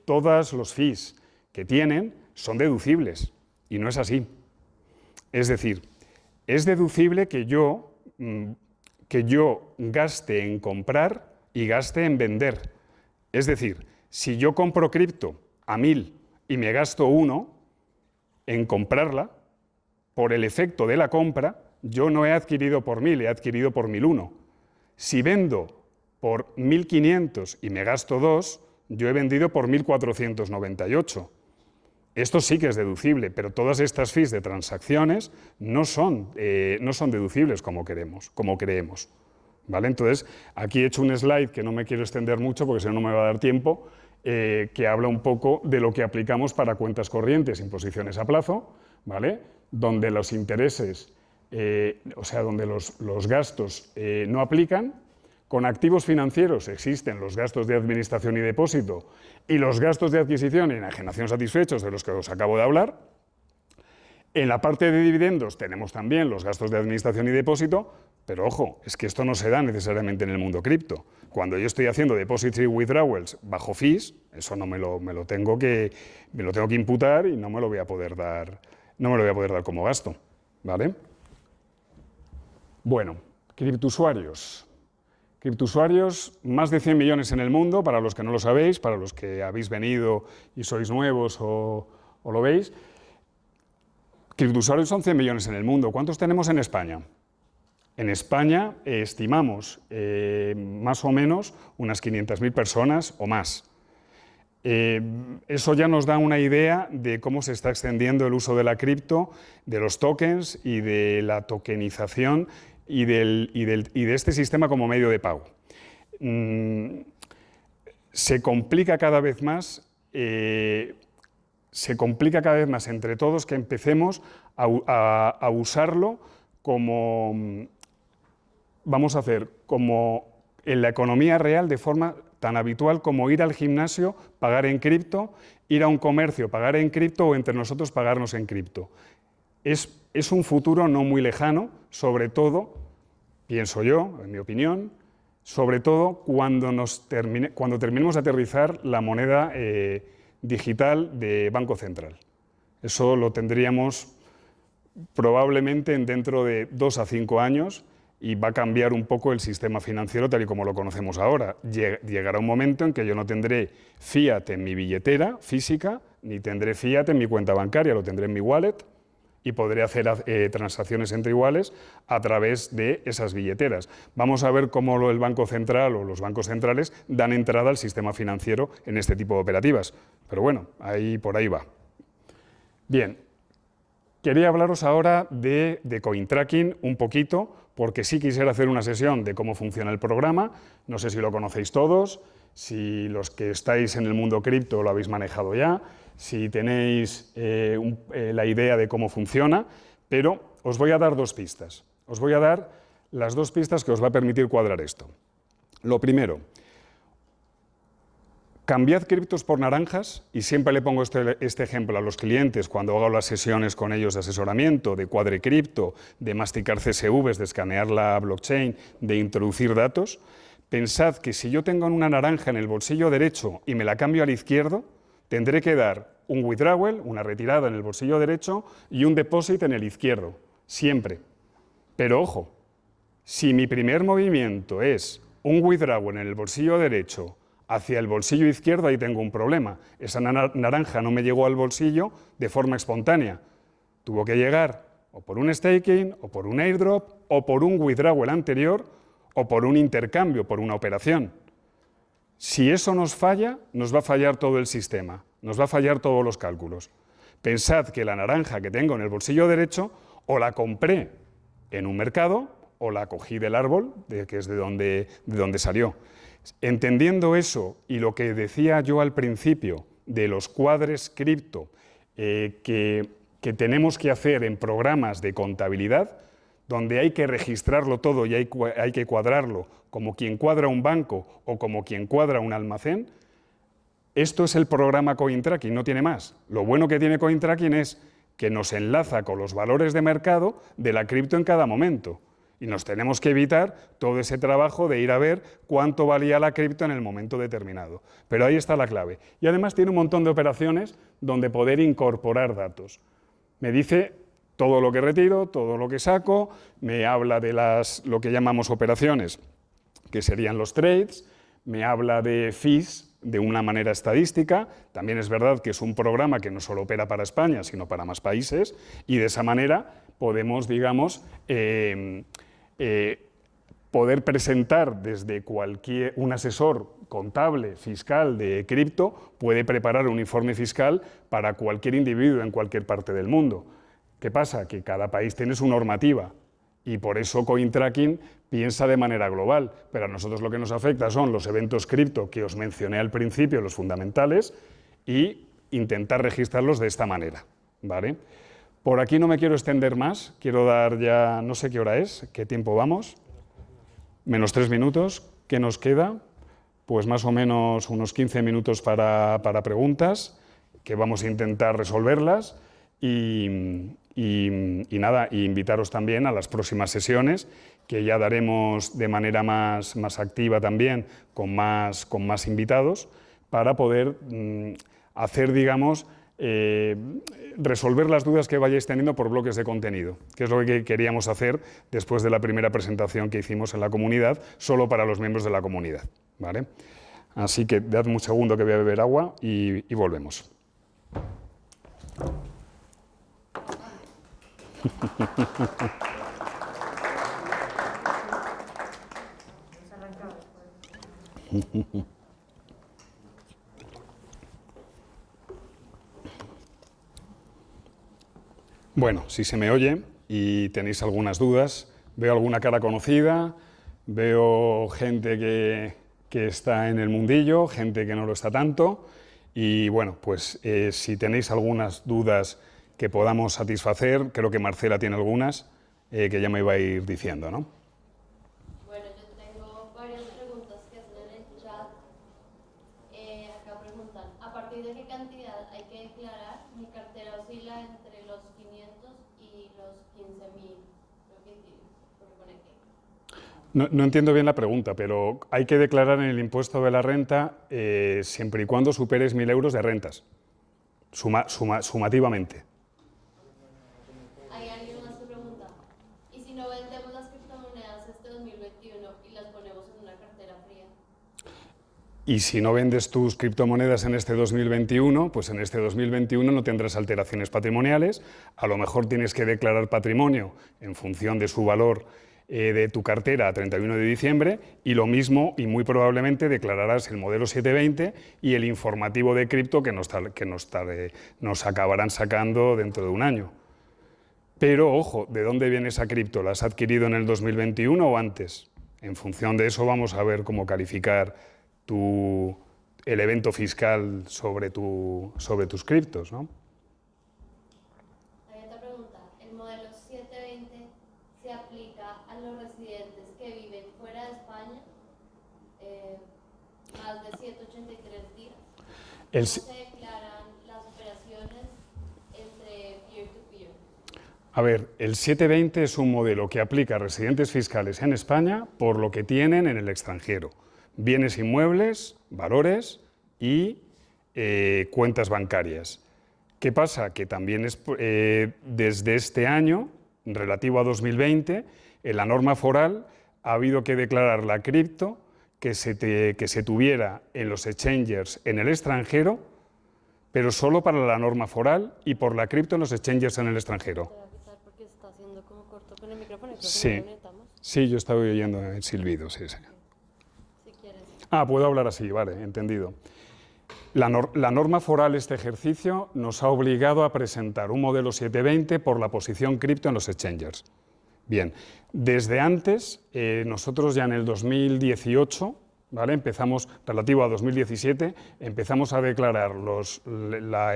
todos los fees que tienen son deducibles, y no es así. Es decir, es deducible que yo gaste en comprar y gaste en vender. Es decir, si yo compro cripto a 1000 y me gasto 1 en comprarla, por el efecto de la compra, yo no he adquirido por 1000, he adquirido por 1001. Si vendo por 1500 y me gasto 2, yo he vendido por 1498. Esto sí que es deducible, pero todas estas fees de transacciones no son deducibles como creemos. ¿Vale? Entonces, aquí he hecho un slide que no me quiero extender mucho porque si no, no me va a dar tiempo, que habla un poco de lo que aplicamos para cuentas corrientes, imposiciones a plazo, ¿vale? Donde los intereses, donde los gastos no aplican. Con activos financieros existen los gastos de administración y depósito y los gastos de adquisición y enajenación satisfechos de los que os acabo de hablar. En la parte de dividendos tenemos también los gastos de administración y depósito, pero ojo, es que esto no se da necesariamente en el mundo cripto. Cuando yo estoy haciendo deposits y withdrawals bajo fees, eso no me lo tengo que imputar y no me lo voy a poder dar como gasto, ¿vale? Bueno, criptousuarios. Criptousuarios, más de 100 millones en el mundo, para los que no lo sabéis, para los que habéis venido y sois nuevos o lo veis. Criptousuarios son 100 millones en el mundo. ¿Cuántos tenemos en España? En España estimamos más o menos unas 500.000 personas o más. Eso ya nos da una idea de cómo se está extendiendo el uso de la cripto, de los tokens y de la tokenización y de este sistema como medio de pago. Se complica cada vez más entre todos que empecemos a usarlo como en la economía real de forma tan habitual como ir al gimnasio, pagar en cripto, ir a un comercio, pagar en cripto o entre nosotros pagarnos en cripto. Es un futuro no muy lejano, sobre todo, pienso yo, en mi opinión, sobre todo cuando terminemos de aterrizar la moneda digital de Banco Central. Eso lo tendríamos probablemente dentro de 2 a 5 años y va a cambiar un poco el sistema financiero tal y como lo conocemos ahora. Llegará un momento en que yo no tendré fiat en mi billetera física, ni tendré fiat en mi cuenta bancaria, lo tendré en mi wallet y podré hacer transacciones entre iguales a través de esas billeteras. Vamos a ver cómo el Banco Central o los bancos centrales dan entrada al sistema financiero en este tipo de operativas. Pero bueno, por ahí va. Bien, quería hablaros ahora de CoinTracking un poquito, porque sí quisiera hacer una sesión de cómo funciona el programa. No sé si lo conocéis todos, si los que estáis en el mundo cripto lo habéis manejado ya, si tenéis la idea de cómo funciona, pero os voy a dar 2 pistas. Os voy a dar las 2 pistas que os va a permitir cuadrar esto. Lo primero, cambiad criptos por naranjas, y siempre le pongo este ejemplo a los clientes cuando hago las sesiones con ellos de asesoramiento, de cuadre cripto, de masticar CSVs, de escanear la blockchain, de introducir datos. Pensad que si yo tengo una naranja en el bolsillo derecho y me la cambio al izquierdo, tendré que dar un withdrawal, una retirada en el bolsillo derecho y un deposit en el izquierdo, siempre. Pero ojo, si mi primer movimiento es un withdrawal en el bolsillo derecho hacia el bolsillo izquierdo, ahí tengo un problema. Esa naranja no me llegó al bolsillo de forma espontánea. Tuvo que llegar o por un staking, o por un airdrop, o por un withdrawal anterior, o por un intercambio, por una operación. Si eso nos falla, nos va a fallar todo el sistema, nos va a fallar todos los cálculos. Pensad que la naranja que tengo en el bolsillo derecho, o la compré en un mercado, o la cogí del árbol, que es de donde salió. Entendiendo eso y lo que decía yo al principio de los cuadres cripto que tenemos que hacer en programas de contabilidad, donde hay que registrarlo todo y hay que cuadrarlo como quien cuadra un banco o como quien cuadra un almacén, esto es el programa CoinTracking, no tiene más. Lo bueno que tiene CoinTracking es que nos enlaza con los valores de mercado de la cripto en cada momento. Y nos tenemos que evitar todo ese trabajo de ir a ver cuánto valía la cripto en el momento determinado. Pero ahí está la clave. Y además tiene un montón de operaciones donde poder incorporar datos. Me dice todo lo que retiro, todo lo que saco, me habla de lo que llamamos operaciones, que serían los trades, me habla de fees de una manera estadística. También es verdad que es un programa que no solo opera para España, sino para más países, y de esa manera podemos, digamos, poder presentar desde un asesor contable, fiscal de cripto, puede preparar un informe fiscal para cualquier individuo en cualquier parte del mundo. ¿Qué pasa? Que cada país tiene su normativa y por eso CoinTracking piensa de manera global, pero a nosotros lo que nos afecta son los eventos cripto que os mencioné al principio, los fundamentales, y intentar registrarlos de esta manera, ¿vale? Por aquí no me quiero extender más, quiero dar ya, no sé qué hora es, qué tiempo vamos, menos 3 minutos, ¿qué nos queda? Pues más o menos unos 15 minutos para preguntas, que vamos a intentar resolverlas, y nada, y invitaros también a las próximas sesiones, que ya daremos de manera más activa también, con más invitados, para poder hacer, digamos, resolver las dudas que vayáis teniendo por bloques de contenido, que es lo que queríamos hacer después de la primera presentación que hicimos en la comunidad, solo para los miembros de la comunidad, ¿vale? Así que dadme un segundo que voy a beber agua y volvemos. Bueno, si se me oye y tenéis algunas dudas, veo alguna cara conocida, veo gente que está en el mundillo, gente que no lo está tanto, y bueno, pues si tenéis algunas dudas que podamos satisfacer, creo que Marcela tiene algunas, que ya me iba a ir diciendo, ¿no? Bueno, yo tengo varias preguntas que hacen en el chat. Acá preguntan, ¿a partir de qué cantidad hay que declarar? Mi cartera oscila entre los 500 y los 15.000. Creo que pone aquí. No entiendo bien la pregunta, pero hay que declarar en el impuesto de la renta siempre y cuando superes 1.000 euros de rentas, sumativamente. Hay alguien más que pregunta, ¿y si no vendemos las criptomonedas este 2021 y las ponemos en una cartera fría? Y si no vendes tus criptomonedas en este 2021, pues en este 2021 no tendrás alteraciones patrimoniales, a lo mejor tienes que declarar patrimonio en función de su valor de tu cartera a 31 de diciembre, y lo mismo y muy probablemente declararás el modelo 720 y el informativo de cripto que nos acabarán sacando dentro de un año. Pero, ojo, ¿de dónde viene esa cripto? ¿La has adquirido en el 2021 o antes? En función de eso vamos a ver cómo calificar el evento fiscal sobre tus criptos, ¿no? Hay otra pregunta, ¿el modelo 720 se aplica a los residentes que viven fuera de España más de 183 días? ¿Cómo se declaran las operaciones entre peer-to-peer? A ver, el 720 es un modelo que aplica a residentes fiscales en España por lo que tienen en el extranjero. Bienes inmuebles, valores y cuentas bancarias. ¿Qué pasa? Que también es desde este año, relativo a 2020, en la norma foral ha habido que declarar la cripto que se tuviera en los exchangers en el extranjero, pero solo para la norma foral y por la cripto en los exchangers en el extranjero. Te voy a quitar porque está haciendo como corto con el micrófono y creo que Sí, no lo necesitamos. sí, yo estaba oyendo el silbido, sí, sí. Si quieres. Ah, puedo hablar así, vale, entendido. La norma foral, este ejercicio, nos ha obligado a presentar un modelo 720 por la posición cripto en los exchangers. Bien, desde antes, nosotros ya en el 2018, ¿vale? Empezamos, relativo a 2017, empezamos a declarar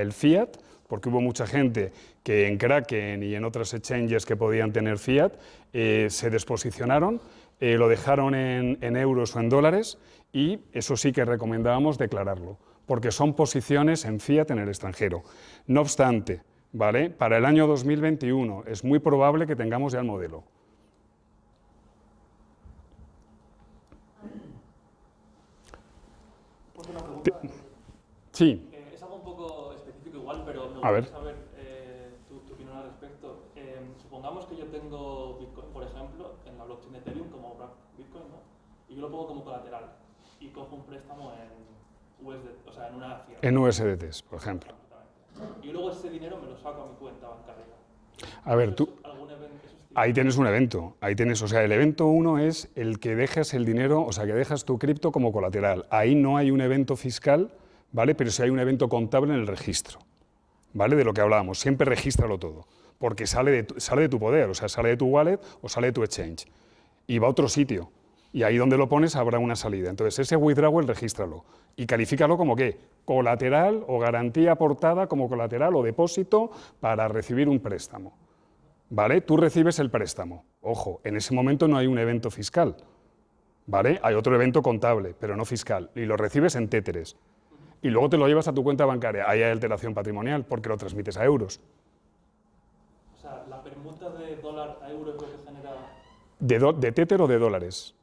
el fiat, porque hubo mucha gente que en Kraken y en otros exchanges que podían tener fiat, se desposicionaron, lo dejaron en euros o en dólares, y eso sí que recomendábamos declararlo, porque son posiciones en fiat en el extranjero. No obstante, ¿vale? Para el año 2021 es muy probable que tengamos ya el modelo. Pues una pregunta. Sí. Es algo un poco específico igual, pero me A ver. gustaría saber tu opinión al respecto. Supongamos que yo tengo Bitcoin, por ejemplo, en la blockchain de Ethereum como Bitcoin, ¿no? Y yo lo pongo como colateral y cojo un préstamo en USD, o sea, en una fiat. En USDTs, por ejemplo. Y luego ese dinero me lo saco a mi cuenta bancaria. A ver, tú, ¿Algún evento? ahí tienes un evento, ahí tienes, o sea, el evento 1 es el que dejas el dinero, o sea, que dejas tu cripto como colateral. Ahí no hay un evento fiscal, ¿vale? Pero sí hay un evento contable en el registro, ¿vale? De lo que hablábamos, siempre regístralo todo, porque sale de tu poder, o sea, sale de tu wallet o sale de tu exchange, y va a otro sitio, y ahí donde lo pones habrá una salida. Entonces, ese withdrawal regístralo, y califícalo como ¿qué? Colateral o garantía aportada como colateral o depósito para recibir un préstamo. ¿Vale? Tú recibes el préstamo. Ojo, en ese momento no hay un evento fiscal. ¿Vale? Hay otro evento contable, pero no fiscal. Y lo recibes en téteres. Y luego te lo llevas a tu cuenta bancaria. Ahí hay alteración patrimonial porque lo transmites a euros. O sea, la permuta de dólar a euro es lo que genera... ¿De téter o de dólares?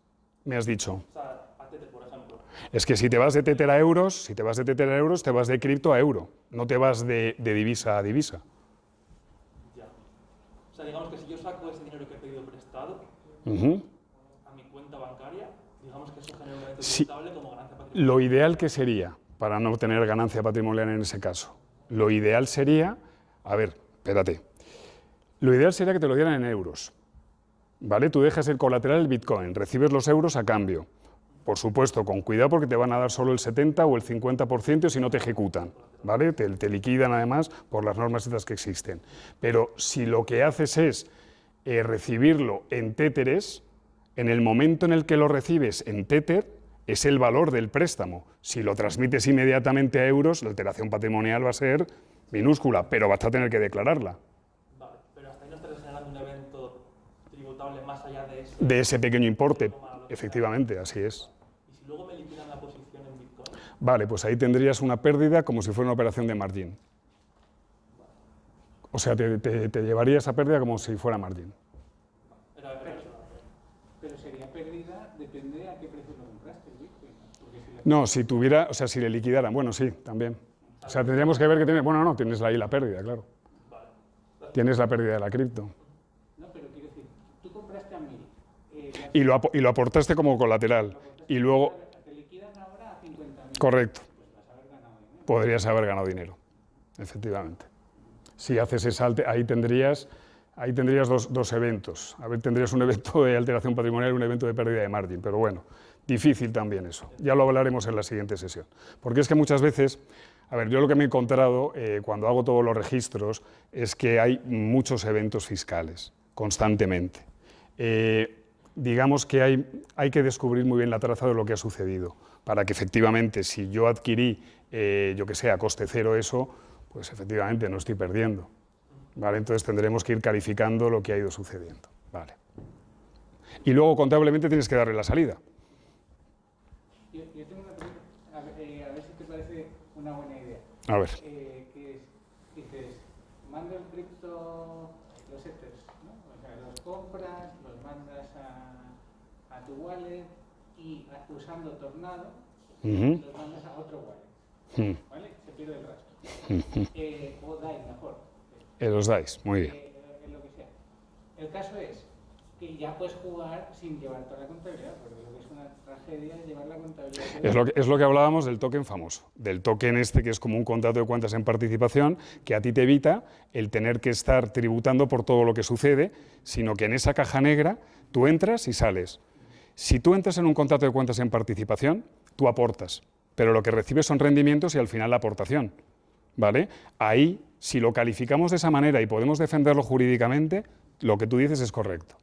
Me has dicho. O sea, a Tether, por ejemplo. Es que si te vas de téter a euros, te vas de cripto a euro. No te vas de divisa a divisa. O sea, digamos que si yo saco ese dinero que he pedido prestado a mi cuenta bancaria, digamos que eso genera un evento tributable como ganancia patrimonial. Lo ideal que sería, para no tener ganancia patrimonial en ese caso, lo ideal sería, a ver, espérate, lo ideal sería que te lo dieran en euros, ¿vale? Tú dejas el colateral el Bitcoin, recibes los euros a cambio, por supuesto, con cuidado porque te van a dar solo el 70 o el 50% si no te ejecutan, ¿vale? Te liquidan además por las normas estas que existen. Pero si lo que haces es recibirlo en téteres, en el momento en el que lo recibes en téter, es el valor del préstamo. Si lo transmites inmediatamente a euros, la alteración patrimonial va a ser minúscula, pero vas a tener que declararla. Vale, pero hasta ahí no estás generando un evento tributable más allá de ese pequeño importe, efectivamente, así es. ¿Y si luego me liquidan la posición en Bitcoin? Vale, pues ahí tendrías una pérdida como si fuera una operación de margin. O sea, te llevaría esa pérdida como si fuera margin. Pero sería pérdida, depende a qué precio lo compraste el Bitcoin. Porque No, si tuviera, o sea, si le liquidaran, bueno, sí, también. O sea, tendríamos que ver que tiene, bueno, no, tienes ahí la pérdida, claro. Tienes la pérdida de la cripto. No, pero quiero decir, tú compraste a 1000. Y lo aportaste como colateral. Y luego... Te liquidan ahora a 50.000. Correcto. Pues vas a haber ganado dinero. Podrías haber ganado dinero, efectivamente. Si haces ese salte, ahí tendrías dos eventos. A ver, tendrías un evento de alteración patrimonial y un evento de pérdida de margin, pero bueno, difícil también eso. Ya lo hablaremos en la siguiente sesión. Porque es que muchas veces, a ver, yo lo que me he encontrado cuando hago todos los registros es que hay muchos eventos fiscales, constantemente. Digamos que hay que descubrir muy bien la traza de lo que ha sucedido, para que efectivamente, si yo adquirí, yo que sé, a coste cero eso, pues efectivamente no estoy perdiendo. ¿Vale? Entonces tendremos que ir calificando lo que ha ido sucediendo. Vale. Y luego contablemente tienes que darle la salida. Yo tengo una pregunta, a ver si te parece una buena idea. A ver. Que es, dices, mando el cripto, los ethers, ¿no? O sea, los compras, los mandas a tu wallet y usando Tornado, los mandas a otro wallet. ¿Vale? Se pierde el rastro. O DAI, mejor. Los dais, muy bien. Lo que sea. El caso es, que ya puedes jugar sin llevar toda la contabilidad, porque lo que es una tragedia es llevar la contabilidad. Es lo que hablábamos del token famoso, del token este que es como un contrato de cuentas en participación, que a ti te evita el tener que estar tributando por todo lo que sucede, sino que en esa caja negra tú entras y sales. Si tú entras en un contrato de cuentas en participación, tú aportas, pero lo que recibes son rendimientos y al final la aportación, ¿vale? Ahí, si lo calificamos de esa manera y podemos defenderlo jurídicamente, lo que tú dices es correcto.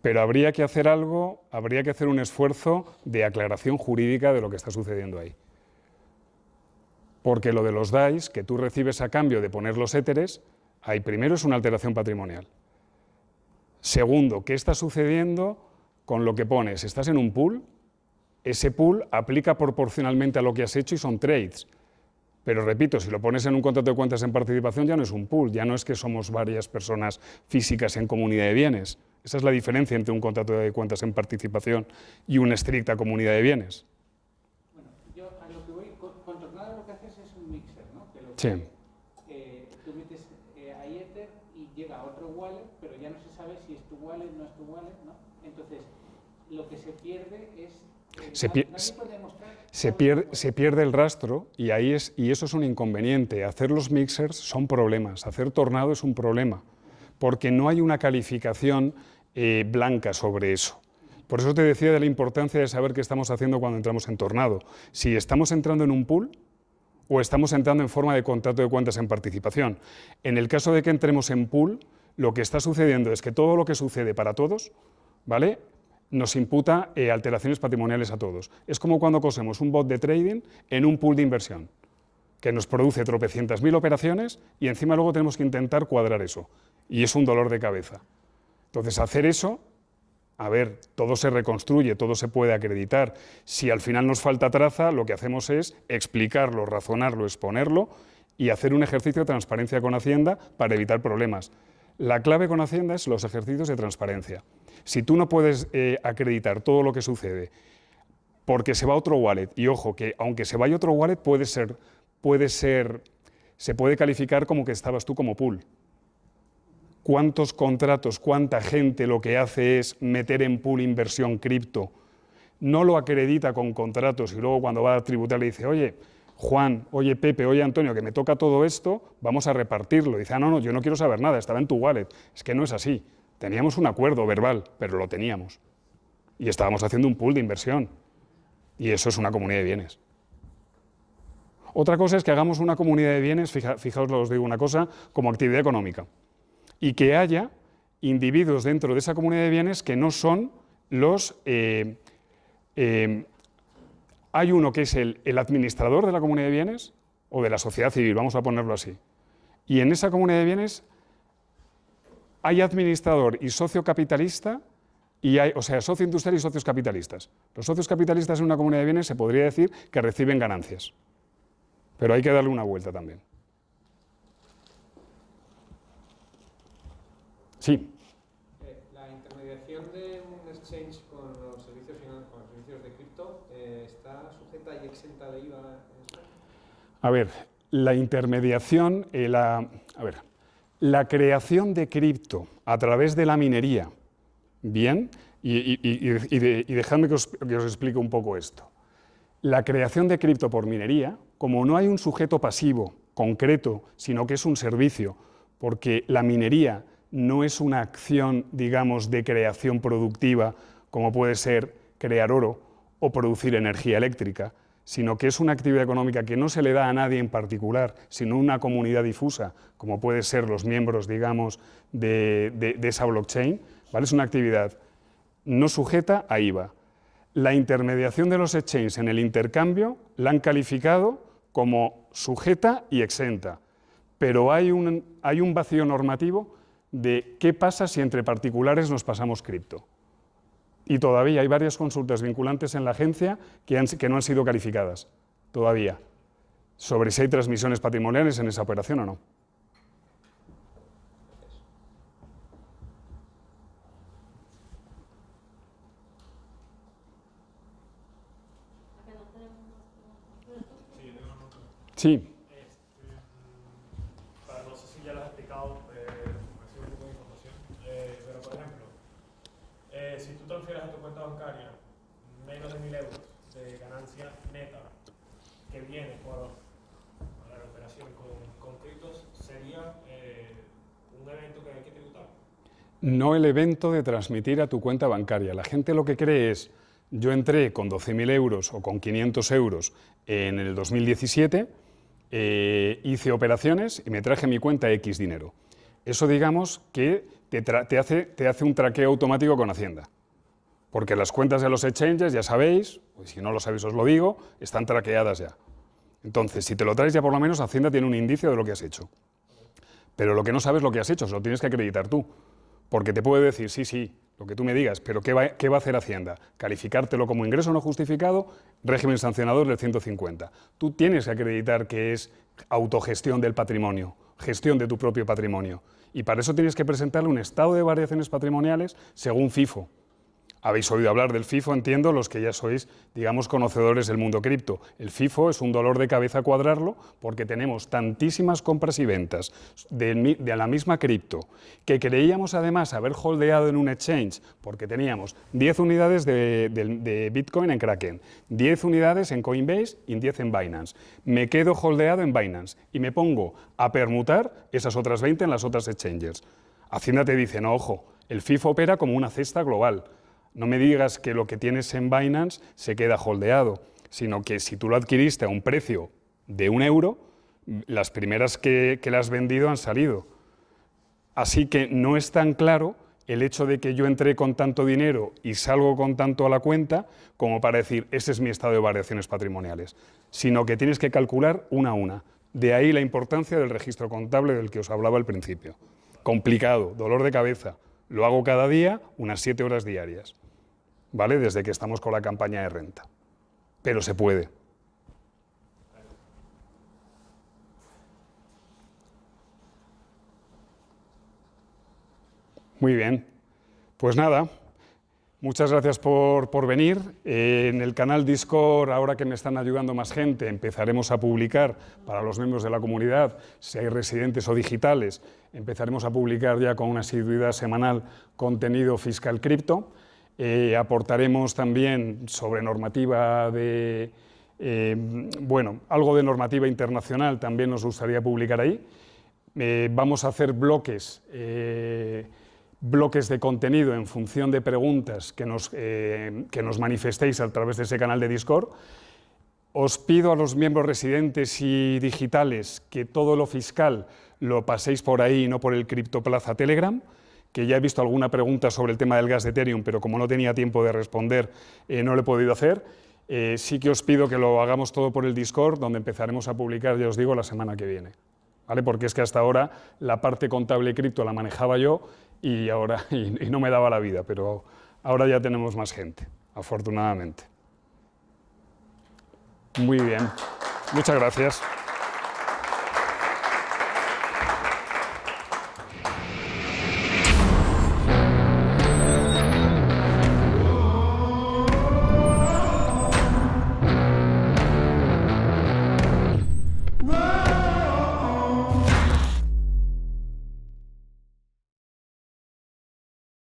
Pero habría que hacer algo, habría que hacer un esfuerzo de aclaración jurídica de lo que está sucediendo ahí. Porque lo de los DAIs, que tú recibes a cambio de poner los éteres, ahí primero es una alteración patrimonial. Segundo, ¿qué está sucediendo con lo que pones? Estás en un pool, ese pool aplica proporcionalmente a lo que has hecho y son trades. Pero repito, si lo pones en un contrato de cuentas en participación ya no es un pool, ya no es que somos varias personas físicas en comunidad de bienes. Esa es la diferencia entre un contrato de cuentas en participación y una estricta comunidad de bienes. Bueno, yo a lo que voy, con Tornado lo que haces es un mixer, ¿no? Que lo Sí. tú metes ahí Ether y llega a otro wallet, pero ya no se sabe si es tu wallet, no es tu wallet, ¿no? Entonces, lo que se pierde es... Se pierde el rastro y eso es un inconveniente. Hacer los mixers son problemas, hacer Tornado es un problema, porque no hay una calificación blanca sobre eso. Por eso te decía de la importancia de saber qué estamos haciendo cuando entramos en Tornado. Si estamos entrando en un pool o estamos entrando en forma de contrato de cuentas en participación. En el caso de que entremos en pool, lo que está sucediendo es que todo lo que sucede para todos, ¿vale?, nos imputa alteraciones patrimoniales a todos. Es como cuando cosemos un bot de trading en un pool de inversión, que nos produce tropecientas mil operaciones y encima luego tenemos que intentar cuadrar eso. Y es un dolor de cabeza. Entonces, hacer eso, a ver, todo se reconstruye, todo se puede acreditar. Si al final nos falta traza, lo que hacemos es explicarlo, razonarlo, exponerlo y hacer un ejercicio de transparencia con Hacienda para evitar problemas. La clave con Hacienda es los ejercicios de transparencia. Si tú no puedes acreditar todo lo que sucede porque se va a otro wallet, y ojo, que aunque se vaya a otro wallet se puede calificar como que estabas tú como pool. ¿Cuántos contratos, cuánta gente lo que hace es meter en pool inversión cripto? No lo acredita con contratos y luego cuando va a tributar le dice, oye, Juan, oye Pepe, oye Antonio, que me toca todo esto, vamos a repartirlo. Dice, ah, no, yo no quiero saber nada, estaba en tu wallet. Es que no es así. Teníamos un acuerdo verbal, pero lo teníamos. Y estábamos haciendo un pool de inversión. Y eso es una comunidad de bienes. Otra cosa es que hagamos una comunidad de bienes, fijaos, os digo una cosa, como actividad económica. Y que haya individuos dentro de esa comunidad de bienes que no son los... hay uno que es el administrador de la comunidad de bienes, o de la sociedad civil, vamos a ponerlo así. Y en esa comunidad de bienes hay administrador y socio capitalista, o sea, socio industrial y socios capitalistas. Los socios capitalistas en una comunidad de bienes se podría decir que reciben ganancias, pero hay que darle una vuelta también. Sí. La intermediación de un exchange con los servicios de cripto está sujeta y exenta de IVA. A ver, la intermediación, la creación de cripto a través de la minería, bien, y dejadme que os explique un poco esto. La creación de cripto por minería, como no hay un sujeto pasivo concreto, sino que es un servicio, porque la minería no es una acción, digamos, de creación productiva, como puede ser crear oro o producir energía eléctrica, sino que es una actividad económica que no se le da a nadie en particular, sino a una comunidad difusa, como puede ser los miembros, digamos, de esa blockchain, ¿vale? Es una actividad no sujeta a IVA. La intermediación de los exchanges en el intercambio la han calificado como sujeta y exenta, pero hay un vacío normativo de qué pasa si entre particulares nos pasamos cripto. Y todavía hay varias consultas vinculantes en la agencia que no han sido calificadas, todavía, sobre si hay transmisiones patrimoniales en esa operación o no. Sí. No sé si ya lo has explicado, me ha sido un poco de información, pero por ejemplo, si tú transfieres a tu cuenta bancaria menos de 1.000 euros de ganancia neta que viene por la operación con criptos, sería un evento que hay que tributar. No el evento de transmitir a tu cuenta bancaria. La gente lo que cree es, yo entré con 12.000 euros o con 500 euros en el 2017, hice operaciones y me traje a mi cuenta X dinero. Eso, digamos, que te hace un traqueo automático con Hacienda. Porque las cuentas de los exchanges, ya sabéis, pues si no lo sabéis os lo digo, están traqueadas ya. Entonces, si te lo traes ya por lo menos, Hacienda tiene un indicio de lo que has hecho. Pero lo que no sabes lo que has hecho, se lo tienes que acreditar tú. Porque te puede decir, sí, lo que tú me digas, pero ¿qué va a hacer Hacienda? Calificártelo como ingreso no justificado, régimen sancionador del 150. Tú tienes que acreditar que es autogestión del patrimonio, gestión de tu propio patrimonio. Y para eso tienes que presentarle un estado de variaciones patrimoniales según FIFO. Habéis oído hablar del FIFO, entiendo, los que ya sois, digamos, conocedores del mundo cripto. El FIFO es un dolor de cabeza cuadrarlo porque tenemos tantísimas compras y ventas de la misma cripto que creíamos además haber holdeado en un exchange porque teníamos 10 unidades de Bitcoin en Kraken, 10 unidades en Coinbase y 10 en Binance. Me quedo holdeado en Binance y me pongo a permutar esas otras 20 en las otras exchanges. Hacienda te dice, no, ojo, el FIFO opera como una cesta global. No me digas que lo que tienes en Binance se queda holdeado, sino que si tú lo adquiriste a un precio de 1 euro, las primeras que le has vendido han salido. Así que no es tan claro el hecho de que yo entré con tanto dinero y salgo con tanto a la cuenta como para decir, ese es mi estado de variaciones patrimoniales, sino que tienes que calcular una a una. De ahí la importancia del registro contable del que os hablaba al principio. Complicado, dolor de cabeza. Lo hago cada día, unas 7 horas diarias, ¿vale? Desde que estamos con la campaña de renta. Pero se puede. Muy bien. Pues nada, muchas gracias por venir. En el canal Discord, ahora que me están ayudando más gente, empezaremos a publicar para los miembros de la comunidad, si hay residentes o digitales, empezaremos a publicar ya con una asiduidad semanal contenido fiscal cripto. Aportaremos también sobre normativa de, algo de normativa internacional también nos gustaría publicar ahí. Vamos a hacer bloques de contenido en función de preguntas que nos manifestéis a través de ese canal de Discord. Os pido a los miembros residentes y digitales que todo lo fiscal lo paséis por ahí y no por el CryptoPlaza Telegram, que ya he visto alguna pregunta sobre el tema del gas de Ethereum, pero como no tenía tiempo de responder, no lo he podido hacer. Sí que os pido que lo hagamos todo por el Discord, donde empezaremos a publicar, ya os digo, la semana que viene. ¿Vale? Porque es que hasta ahora la parte contable cripto la manejaba yo y no me daba la vida, pero ahora ya tenemos más gente, afortunadamente. Muy bien, muchas gracias.